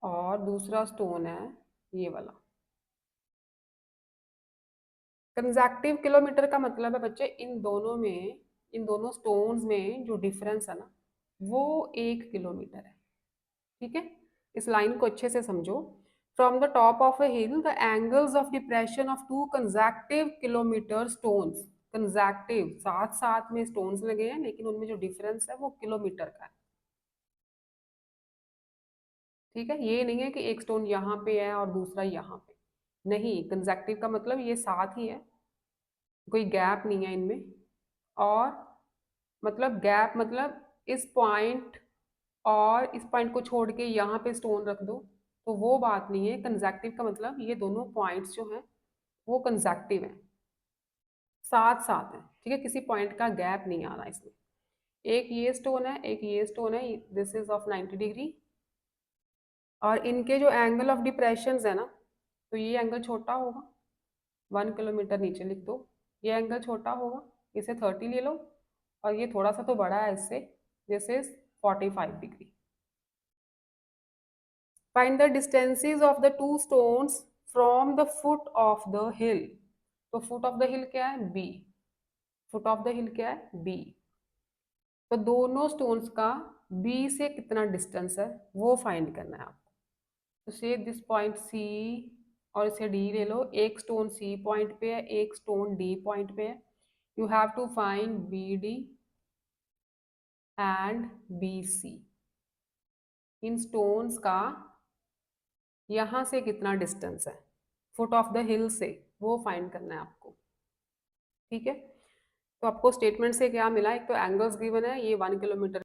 और दूसरा स्टोन है ये वाला। कंसेक्टिव किलोमीटर का मतलब है बच्चे इन दोनों में, इन दोनों स्टोन्स में जो डिफरेंस है ना, वो 1 किलोमीटर है। ठीक है, इस लाइन को अच्छे से समझो, from the top of a hill the angles of depression of 2 consecutive kilometre stones, consecutive साथ साथ में स्टोन्स लगे हैं लेकिन उनमें जो डिफरेंस है वो किलोमीटर का है। ठीक है, ये नहीं है कि एक स्टोन यहाँ पे है और दूसरा यहाँ पे, नहीं, कंसेक्टिव का मतलब ये साथ ही है, कोई गैप नहीं है इनमें। और मतलब गैप मतलब इस पॉइंट और इस पॉइंट को छोड़ के यहाँ पे स्टोन रख दो, तो वो बात नहीं है। कंसेक्टिव का मतलब ये दोनों पॉइंट्स जो हैं वो कंसेक्टिव हैं, साथ साथ हैं, ठीक है, किसी पॉइंट का गैप नहीं आ रहा इसमें। एक ये स्टोन है, एक ये स्टोन है, दिस इज ऑफ 90 डिग्री, और इनके जो एंगल ऑफ डिप्रेशन है ना, तो ये एंगल छोटा होगा, 1 किलोमीटर नीचे लिख दो, ये एंगल छोटा होगा, इसे 30 ले लो, और ये थोड़ा सा तो बड़ा है इससे, this is 45 degree. Find the distances of the two stones from the foot of the hill. तो फुट ऑफ द हिल क्या है, B, foot of the hill क्या है, बी। तो दोनों स्टोन्स का बी से कितना डिस्टेंस है वो फाइंड करना है आपको। तो से दिस पॉइंट सी और इसे डी ले लो, एक स्टोन सी पॉइंट पे है, एक स्टोन डी पॉइंट पे है, you have to find B D and B C. इन स्टोन्स का यहाँ से कितना डिस्टेंस है फुट ऑफ द हिल से, वो फाइंड करना है आपको। ठीक है, तो आपको स्टेटमेंट से क्या मिला, एक तो एंगल्स गिवन है, ये 1 kilometre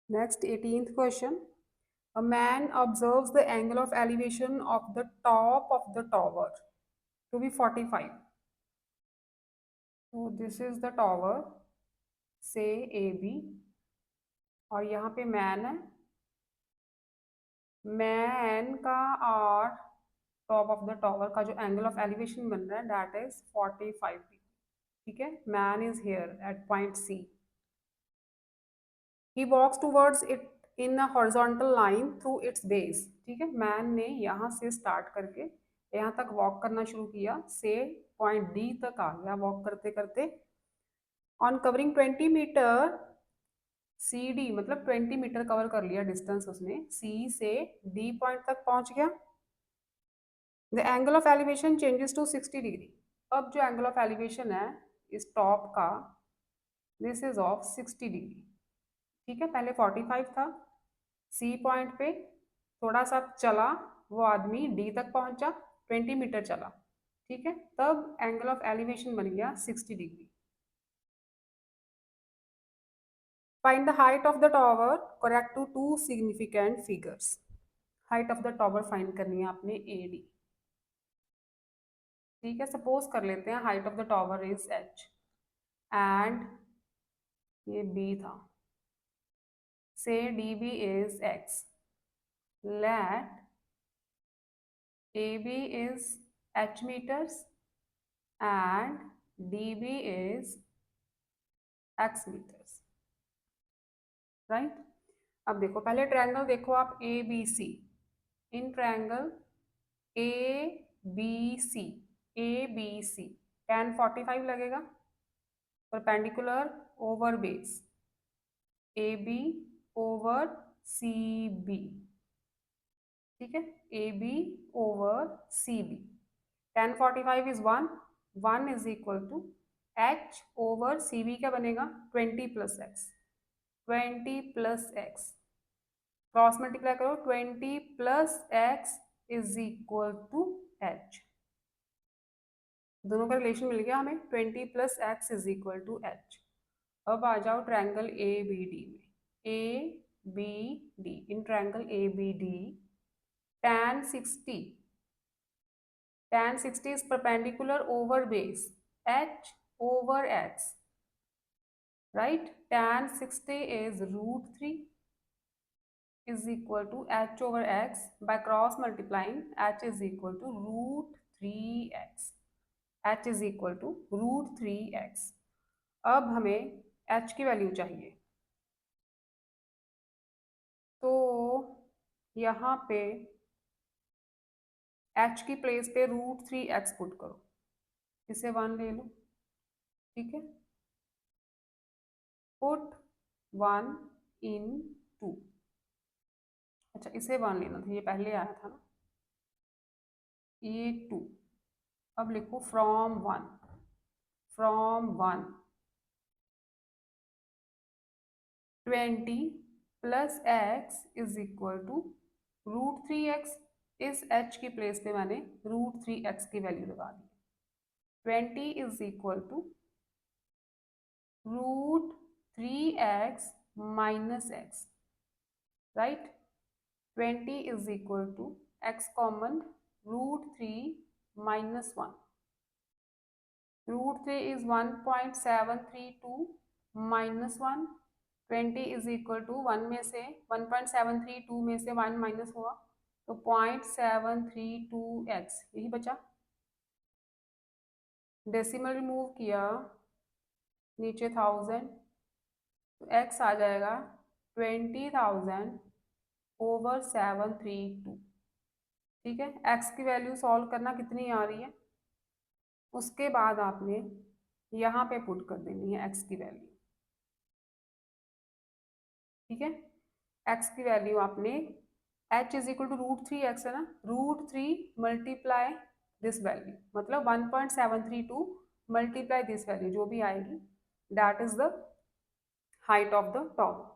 next 18th question, a man observes the angle of elevation of the top of the tower to be 45. So this is the tower, say AB, और यहाँ पे मैन है, मैन का और टॉप ऑफ द टॉवर का जो angle of elevation बन रहा है दैट इज 45 डिग्री। ठीक है, man is here at point C, he walks towards it in a horizontal line through its base. ठीक है, मैन ने यहाँ से स्टार्ट करके यहाँ तक वॉक करना शुरू किया, से पॉइंट डी तक आ गया वॉक करते करते। On covering 20 metre C D, मतलब 20 मीटर कवर कर लिया डिस्टेंस उसने, सी से डी पॉइंट तक पहुंच गया। The angle of elevation changes to 60 degree. अब जो एंगल ऑफ एलिवेशन है इस टॉप का, दिस इज ऑफ 60 डिग्री। ठीक है, पहले 45 था, सी पॉइंट पे थोड़ा सा चला वो आदमी, डी तक पहुंचा, 20 मीटर चला। ठीक है, तब एंगल ऑफ एलिवेशन बन गया 60 degree. Find the height of the tower correct to two significant figures. Height of the tower find करनी है आपने ए डी। ठीक है, सपोज कर लेते हैं height of the tower is H and ये बी था, say D B is X, let A B is H metres and D B is X metres, right. अब देखो, पहले ट्रायंगल देखो आप A B C, in triangle A B C, A B C tan 45 लगेगा, perpendicular over base A B over C B. ठीक है, A B over C B, tan 45 is 1, 1 is equal to H over C B, क्या बनेगा 20 plus X, 20 plus X, cross multiply करो, 20 plus X is equal to H, दोनों का relation मिल गया हमें, 20 plus X is equal to H. अब आ जाओ ट्रायंगल ए बी डी में, A B D, in triangle A B D tan 60, tan 60 is perpendicular over base h over x, right। tan 60 is √3 is equal to h over x, by cross multiplying h is equal to √3x, h is equal to √3x। अब हमें h की value चाहिए, तो यहाँ पे h की place पे √3x put करो, इसे 1 ले लो। ठीक है, पुट 1 इन 2, अच्छा इसे 1 लेना था, ये पहले आया था ना, ये 2। अब लिखो from 1, from 1 20 plus X is equal to √3x, इस h की प्लेस पे मैंने √3x की वैल्यू लगा दी, 20 is equal to √3x minus X, right. 20 is equal to x common, √3 minus 1, √3 is 1.732 minus 1, 20 is equal to 1 में से 1.732 में से 1 माइनस हुआ तो 0.732x, यही बचा। डेसिमल रिमूव किया, नीचे 1000, तो x आ जाएगा 20,000 ओवर 732। ठीक है, x की वैल्यू सॉल्व करना कितनी आ रही है, उसके बाद आपने यहाँ पे पुट कर देनी है x की वैल्यू। ठीक है, x की वैल्यू आपने, h is equal to √3x है ना, √3 मल्टीप्लाई दिस वैल्यू, मतलब 1.732 मल्टीप्लाई दिस वैल्यू, जो भी आएगी that is the height of the tower.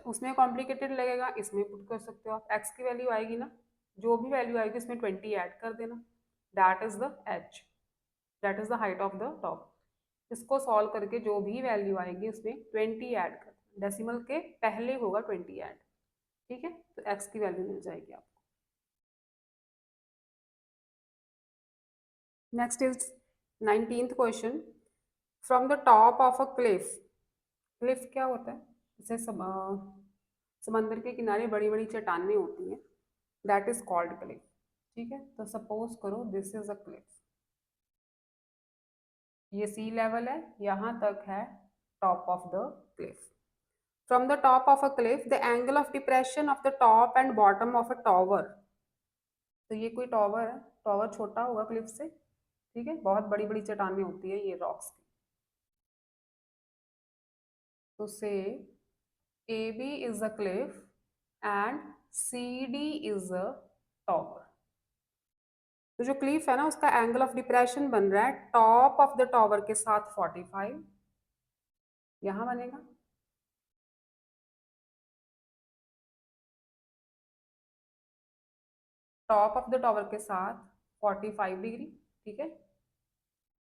उसमें कॉम्प्लिकेटेड लगेगा, इसमें पुट कर सकते हो आप, x की वैल्यू आएगी ना, जो भी वैल्यू आएगी उसमें 20 ऐड कर देना, that is the h, that is the height of the tower. इसको सॉल्व करके जो भी वैल्यू आएगी उसमें 20 ऐड कर, डेसिमल के पहले होगा 20 ऐड, ठीक है। तो x की वैल्यू मिल जाएगी आपको। Next is 19th question. From the top of a cliff, Cliff क्या होता है, जैसे समंदर के किनारे बड़ी बड़ी चट्टानें होती हैं, दैट इज कॉल्ड क्लिफ, ठीक है। तो सपोज करो दिस इज अ क्लिफ, ये सी लेवल है, यहाँ तक है top of the Cliff. From the top of a cliff the angle of depression of the top and bottom of a tower, तो ये कोई टॉवर है, टॉवर छोटा होगा क्लिफ से, ठीक है, बहुत बड़ी बड़ी चट्टानें होती है ये रॉक्स की। तो से AB is a cliff and CD is a tower। तो जो क्लिफ है ना उसका एंगल ऑफ डिप्रेशन बन रहा है टॉप ऑफ द टॉवर के साथ 45, यहां बनेगा, टॉप ऑफ द टॉवर के साथ 45 डिग्री, ठीक है।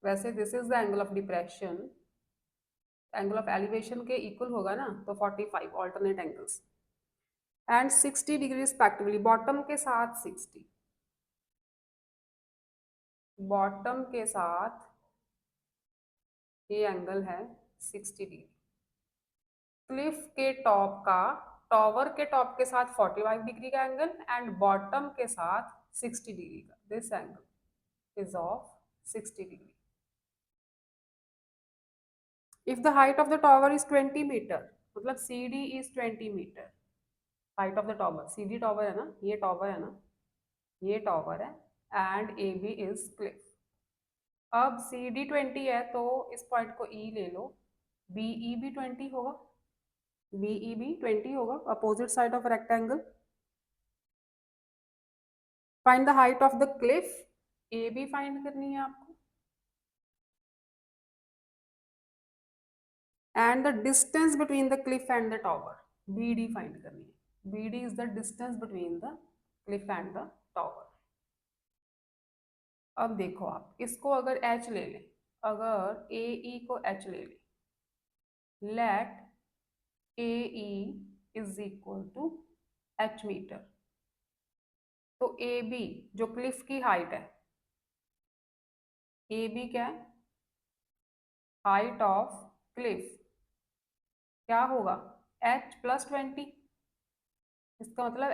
वैसे this is the angle of depression, angle of elevation के इक्वल होगा ना, तो 45 alternate angles and 60 degree respectively, bottom के साथ 60, बॉटम के साथ ये एंगल है 60 डिग्री। क्लिफ के टॉप का टॉवर के टॉप के साथ 45 डिग्री का एंगल एंड बॉटम के साथ 60 डिग्री का, this angle is of 60 degree. If the height of the tower is 20 metre, मतलब CD is 20 metre, height of the tower, CD tower है ना, ये टॉवर है ना, ये टॉवर है एंड AB इज क्लिफ। अब CD 20 है तो इस पॉइंट को E ले लो, BE भी 20 होगा, BE भी 20 होगा, opposite side of rectangle. Find the height of the Cliff, AB find करनी है आपको and the distance between the Cliff and the tower, BD find करनी है। BD is the distance between the Cliff and the tower. अब देखो आप इसको अगर H ले लें, अगर AE को H ले लें, let AE is equal to H metre, तो AB जो क्लिफ की हाइट है, AB क्या है, हाइट ऑफ क्लिफ, क्या होगा H प्लस 20, इसका मतलब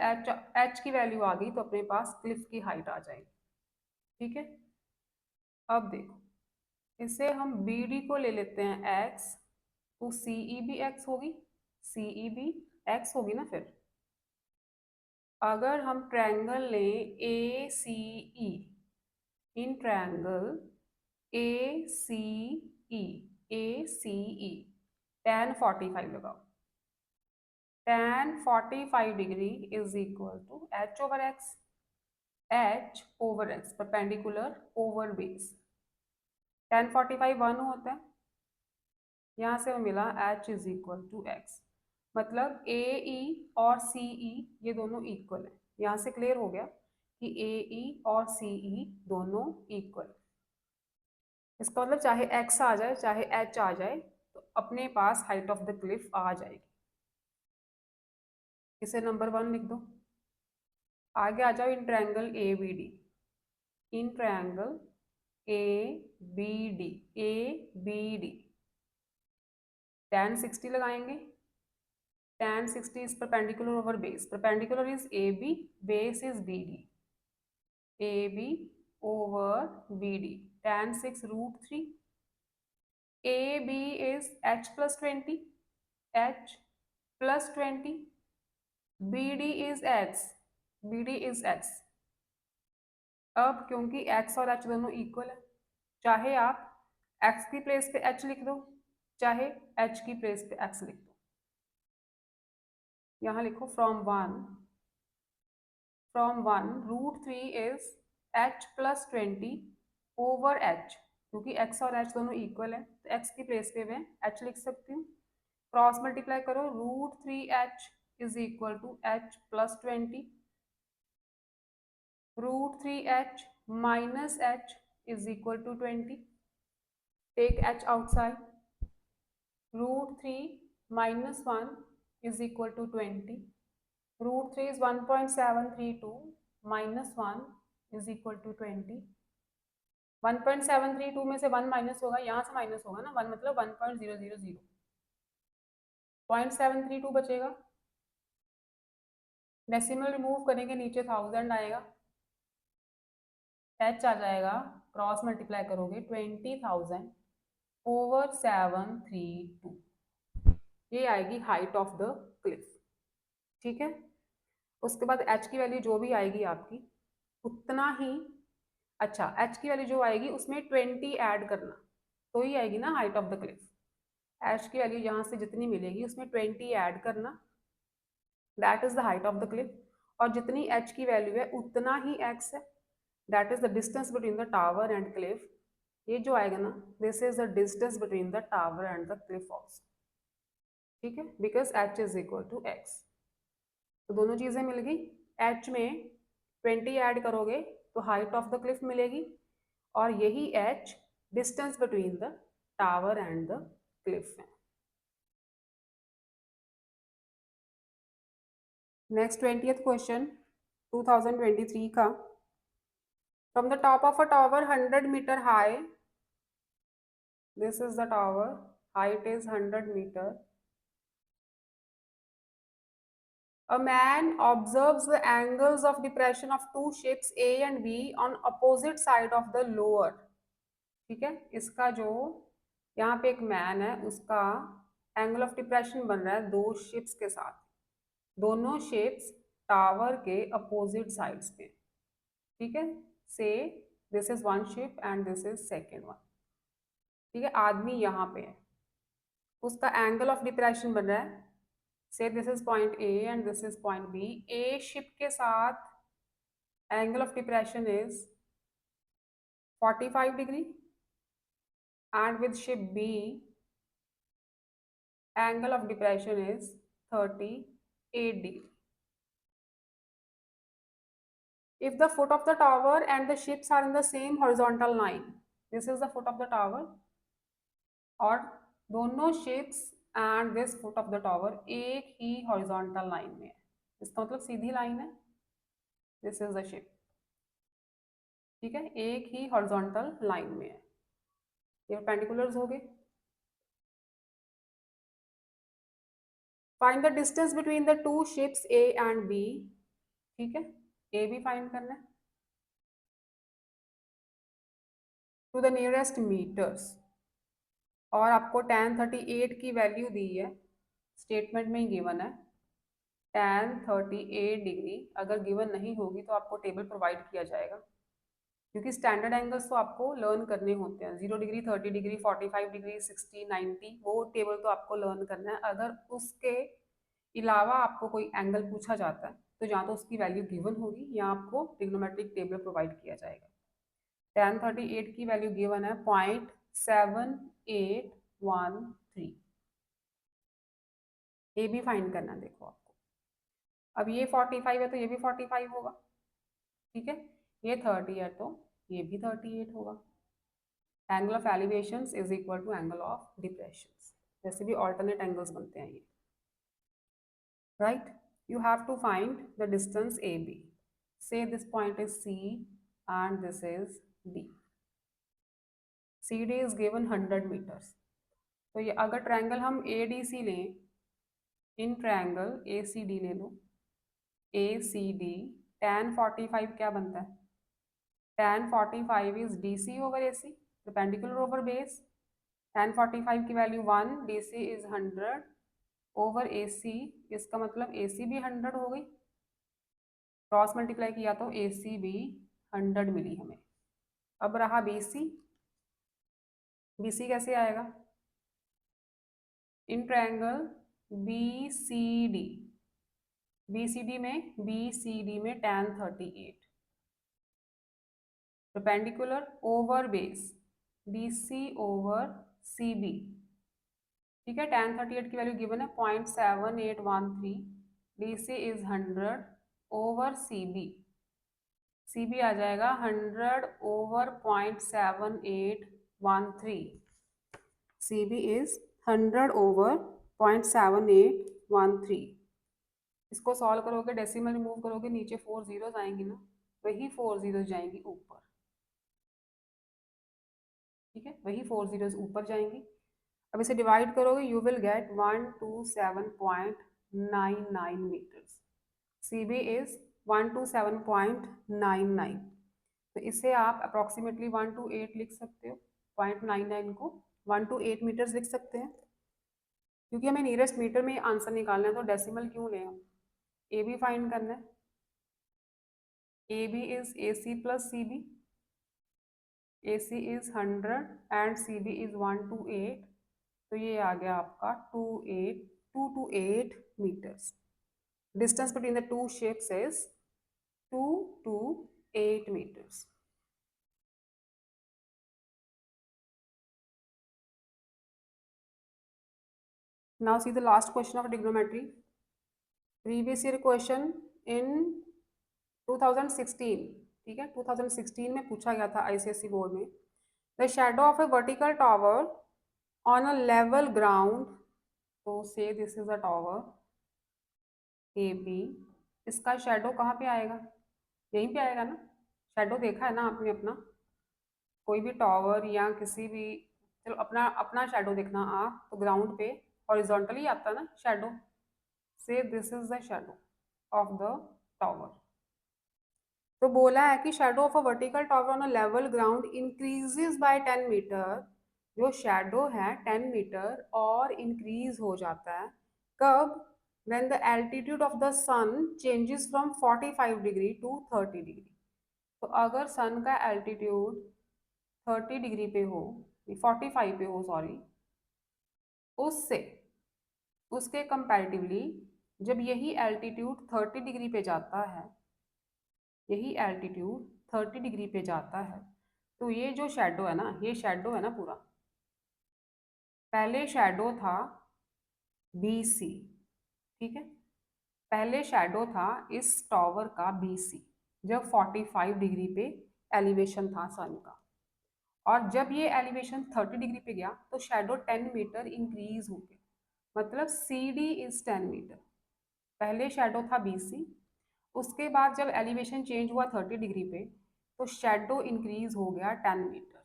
H की वैल्यू आ गई तो अपने पास क्लिफ की हाइट आ जाएगी, ठीक है। अब देखो इसे हम BD को ले लेते हैं X, तो CE भी X होगी, CE भी X होगी ना। फिर अगर हम ट्रायंगल लें ACE, in triangle ACE, ACE tan 45 लगाओ, tan 45 degree is equal to H over X, H over X perpendicular over base, tan 45 1 होता है, यहाँ से मिला H is equal to X, मतलब AE और CE ये दोनों इक्वल है, यहाँ से क्लियर हो गया कि AE और CE दोनों इक्वल। इसका मतलब चाहे X आ जाए चाहे H आ जाए तो अपने पास हाइट ऑफ द क्लिफ आ जाएगी। इसे नंबर 1 लिख दो। आगे आ जाओ in triangle ABD, in triangle ABD, ABD tan 60 लगाएंगे, tan 60 is perpendicular over base, perpendicular is AB, base is BD, AB over BD, tan 6 root 3, AB is H plus 20, H plus 20, BD is X, BD is X। अब क्योंकि X और H दोनों equal है, चाहे आप X की place पे H लिख दो चाहे H की प्लेस पे X लिख दो। यहाँ लिखो from one root 3 is H plus 20 over H, क्योंकि X और H दोनों इक्वल है तो X की प्लेस पे मैं H लिख सकती हूँ। क्रॉस मल्टीप्लाई करो, root 3H is equal to H plus 20, root 3H minus H is equal to 20, take h outside. √3 minus 1 is equal to 20. √3 is 1.732 minus 1 is equal to 20. 1.732 में से 1 minus होगा, यहाँ से माइनस होगा ना, 1 मतलब 1.000, 0.732 बचेगा। डेसिमल रिमूव करेंगे, नीचे 1000 आएगा, h आ जाएगा, क्रॉस मल्टीप्लाई करोगे 20,000 ओवर 732, ये आएगी हाइट ऑफ द क्लिफ। ठीक है, उसके बाद h की वैल्यू जो भी आएगी आपकी उतना ही, अच्छा h की वैल्यू जो आएगी उसमें 20 ऐड करना, तो ही आएगी ना height of the cliff. h की वैल्यू यहाँ से जितनी मिलेगी उसमें 20 ऐड करना, that is the height of the cliff. और जितनी h की वैल्यू है उतना ही x है, that is the distance between the tower and cliff. ये जो आएगा ना, this is the distance between the tower and the cliff also. ठीक है, because h is equal to x। तो दोनों चीजें मिल गई, h में 20 ऐड करोगे तो हाइट ऑफ द क्लिफ मिलेगी, और यही h distance between the tower and the cliff है। नेक्स्ट 20th क्वेश्चन 2023 का। From the top of a tower 100 metre high, this is the tower, height is 100 metre, a man observes the angles of depression of two ships A and B on opposite side of the lower। ठीक है, इसका जो यहाँ पे एक man है उसका angle of depression बन रहा है दो शिप्स के साथ, दोनों शिप्स टावर के अपोजिट साइड्स पे। ठीक है, say this is one ship and this is second one. ठीक है, आदमी यहाँ पे है, उसका एंगल ऑफ डिप्रेशन बन रहा है, say this is point A and this is point B. A ship के साथ angle of depression is 45 degree and with ship B angle of depression is 38 degree. If the foot of the tower and the ships are in the same horizontal line, this is the foot of the tower, और दोनों ships and this foot of the tower एक ही horizontal line में है, इसका मतलब सीधी line है, this is the ship। ठीक है, एक ही horizontal line में है, ये perpendiculars हो गए। Find the distance between the two ships A and B। ठीक है, A भी फाइंड करना है, टू द नियरेस्ट मीटर्स, और आपको tan 38 की वैल्यू दी है, स्टेटमेंट में ही गिवन है tan 38 डिग्री। अगर गिवन नहीं होगी तो आपको टेबल प्रोवाइड किया जाएगा, क्योंकि स्टैंडर्ड एंगल्स तो आपको लर्न करने होते हैं, 0 डिग्री, 30 डिग्री, 45 डिग्री, 60, 90, वो टेबल तो आपको लर्न करना है। अगर उसके अलावा आपको कोई एंगल पूछा जाता है तो जहाँ तो उसकी वैल्यू गिवन होगी या आपको ट्रिग्नोमेट्रिक टेबल प्रोवाइड किया जाएगा। tan 38 की वैल्यू गिवन है 0.7813। ये भी फाइंड करना है, देखो आपको, अब ये 45 है तो ये भी 45 होगा। ठीक है, ये 30 है तो ये भी 38 होगा। Angle of elevation is equal to angle of depression, जैसे भी ऑल्टरनेट एंगल्स बनते हैं ये। Right, you have to find the distance AB. Say this point is C and this is D. CD is given 100 meters. तो ये अगर triangle हम ADC लें, इन ट्रायंगल ACD ले लो, ACD tan 45 क्या बनता है, tan 45 is DC over AC, perpendicular over base। tan 45 की value 1, DC is 100 over AC, इसका मतलब AC भी 100 हो गई, क्रॉस मल्टीप्लाई किया तो AC भी 100 मिली हमें। अब रहा BC, BC कैसे आएगा, इन ट्रायंगल BCD, BCD में tan 38, perpendicular over base BC over CB। ठीक है, tan 38 की वैल्यू गिवन है 0.7813, DC is 100 over CB, CB आ जाएगा 100 ओवर 0.7813। C B is 100/0.7813। इसको सॉल्व करोगे, डेसिमल रिमूव करोगे, नीचे 4 जीरोस आएंगी ना, वही 4 जीरोस जाएंगी ऊपर। ठीक है, वही 4 जीरोस ऊपर जाएंगी। अब इसे डिवाइड करोगे, you will get 127.99 metres. C B is 127.99। तो इसे आप अप्रॉक्सीमेटली 128 लिख सकते हो, 0.99 को 128 मीटर्स लिख सकते हैं। क्योंकि हमें नियरेस्ट मीटर में आंसर निकालना है, तो डेसिमल क्यों लें हम, ए बी फाइंड करना है। A B is A C plus C B, A C is 100 and C B is 128। तो ये आ गया आपका 228 metres. Distance between the two ships is 2 to 8 meters. Now see the last question of trigonometry. Previous year question in 2016, ठीक है, 2016 में पूछा गया था ICSE बोर्ड में। The shadow of a vertical tower on a level ground, तो say this is a tower AB, इसका shadow कहाँ पे आएगा, यहीं पे आएगा ना। शेडो देखा है ना आपने अपना, कोई भी टॉवर या किसी भी, चलो अपना अपना शेडो देखना आप, तो ग्राउंड पे हॉरिजॉन्टली आता ना shadow. Say this is the shadow of the tower. तो बोला है कि shadow of a vertical tower on a level ground increases by 10 metre. जो शेडो है 10 मीटर और इंक्रीज हो जाता है कब, when the altitude of the sun changes from 45 degree to 30 degree. तो अगर सन का एल्टीट्यूड 30 डिग्री पे हो, 45 पे हो सॉरी, उससे उसके कंपैरेटिवली जब यही एल्टीट्यूड 30 डिग्री पे जाता है, यही एल्टीट्यूड 30 डिग्री पे जाता है, तो ये जो शेडो है ना, ये शेडो है ना पूरा, पहले शेडो था BC, ठीक है, पहले शेडो था इस टॉवर का BC जब 45 डिग्री पे एलिवेशन था सन का। और जब ये एलिवेशन 30 डिग्री पे गया तो शेडो 10 मीटर इंक्रीज हो गया, मतलब CD इज 10 मीटर। पहले शेडो था BC, उसके बाद जब एलिवेशन चेंज हुआ 30 डिग्री पे तो शेडो इंक्रीज हो गया 10 मीटर।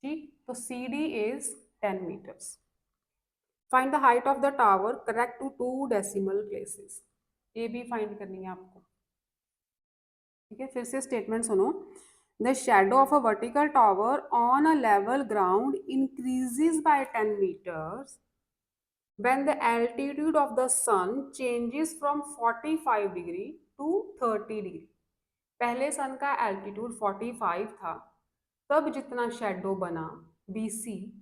ठीक, तो CD is 10 metres. Find the height of the tower correct to 2 decimal places. ये भी फाइंड करनी है आपको। ठीक है, फिर से स्टेटमेंट सुनो। The shadow of a vertical tower on a level ground increases by 10 meters when the altitude of the sun changes from 45 degree to 30 degree। पहले सन का एल्टीट्यूड 45 था, तब जितना शेडो बना BC,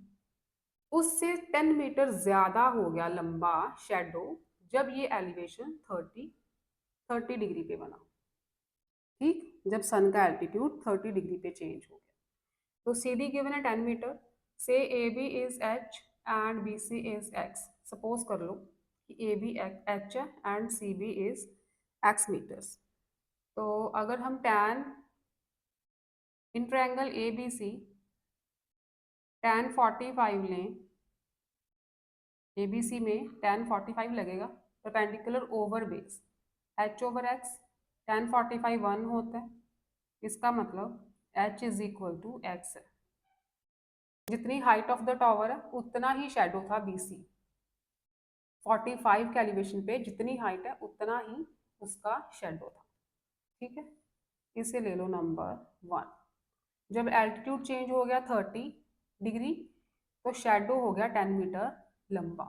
उससे 10 मीटर ज्यादा हो गया लंबा शेडो जब ये एलिवेशन 30 डिग्री पे बना। ठीक, जब सन का एल्टीट्यूड 30 डिग्री पे चेंज हो गया। तो CD गिवन है 10 metre, say AB is H and BC is X। Suppose कर लो कि AB H है and CB is X metres. तो अगर हम tan in triangle ABC tan 45 लें, ABC में टैन 45 लगेगा perpendicular over base, H over X, tan 45 1 होता है, इसका मतलब H is equal to X है। जितनी हाइट ऑफ द टॉवर है उतना ही शेडो था BC। 45 के एलिवेशन पे जितनी हाइट है उतना ही उसका शेडो था। ठीक है, इसे ले लो नंबर 1। जब एल्टीट्यूड चेंज हो गया 30 डिग्री तो शेडो हो गया 10 मीटर लंबा।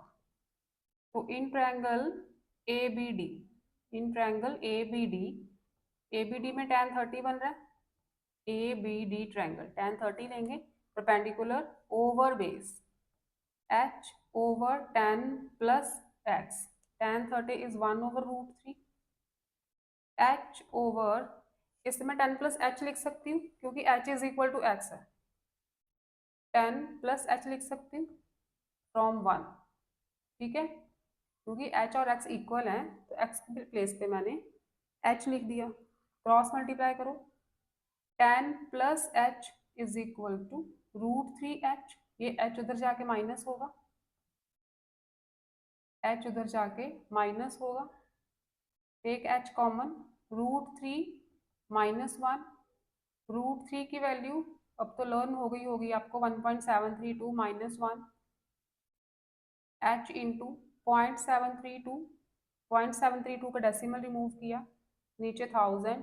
तो in triangle ABD, in triangle ABD में tan 30 बन रहा है, ABD ट्रायंगल tan 30 लेंगे, perpendicular over base H over 10 plus X, tan 30 is 1 over √3, H over, इससे मैं 10 प्लस H लिख सकती हूँ क्योंकि H is equal to X है, 10 प्लस H लिख सकती हूँ फ्रॉम 1। ठीक है, क्योंकि H और X इक्वल हैं तो X के प्लेस पे मैंने H लिख दिया। क्रॉस मल्टीप्लाई करो, 10 plus H is equal to √3H। ये h उधर जाके माइनस होगा, h उधर जाके माइनस होगा, एक h कॉमन, √3 -1, √3 की वैल्यू अब तो लर्न हो गई होगी आपको, 1.732 -1 h इंटू 0.732, 0.732 का डेसिमल रिमूव किया, नीचे 1000,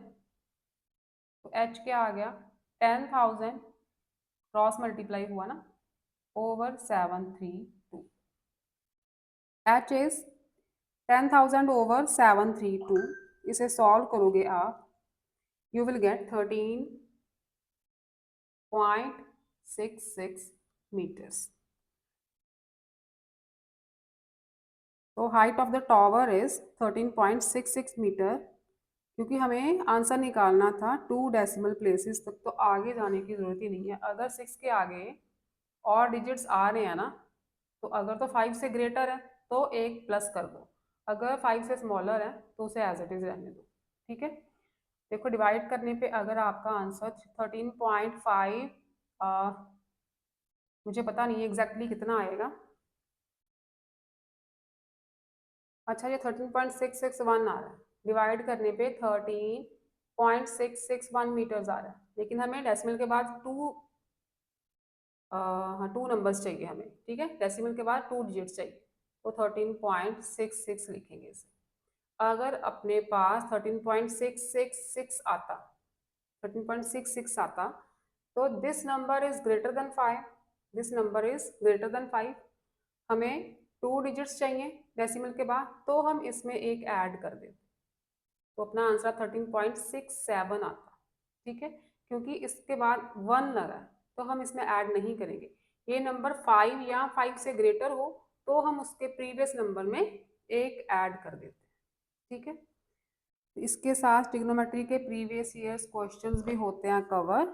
तो h क्या आ गया 10,000, क्रॉस मल्टीप्लाई हुआ ना, ओवर 732, h इज 10,000 ओवर 732, इसे सॉल्व करोगे आप, यू विल गेट 13.66 मीटर्स। तो height of the tower is 13.66 metre. क्योंकि हमें आंसर निकालना था 2 डेसिमल प्लेसेस तक, तो आगे जाने की जरूरत ही नहीं है। अगर 6 के आगे और डिजिट्स आ रहे हैं ना, तो अगर तो 5 से ग्रेटर है तो एक प्लस कर दो, अगर 5 से स्मॉलर है तो उसे एज इट इज रहने दो। ठीक है, देखो डिवाइड करने पे अगर आपका आंसर 13.5, मुझे पता नहीं है एग्जैक्टली कितना आएगा, अच्छा ये 13.661 आ रहा है, डिवाइड करने पे 13.661 मीटर्स आ रहा है, लेकिन हमें डेसिमल के बाद 2 नंबर्स चाहिए हमें। ठीक है, डेसिमल के बाद 2 डिजिट्स चाहिए, तो 13.66 लिखेंगे इसे। अगर अपने पास 13.666 आता, 13.66 आता, तो this number is greater than 5, this number is greater than 5। हमें 2 डिजिट्स चाहिए डेसिमल के बाद, तो हम इसमें एक ऐड कर देते, तो अपना आंसर 13.67 आता। ठीक है, क्योंकि इसके बाद 1 लगा है तो हम इसमें ऐड नहीं करेंगे। ये नंबर 5 या 5 से ग्रेटर हो तो हम उसके प्रीवियस नंबर में एक ऐड कर देते हैं। ठीक है, इसके साथ ट्रिग्नोमेट्री के प्रीवियस ईयर्स क्वेश्चंस भी होते हैं कवर।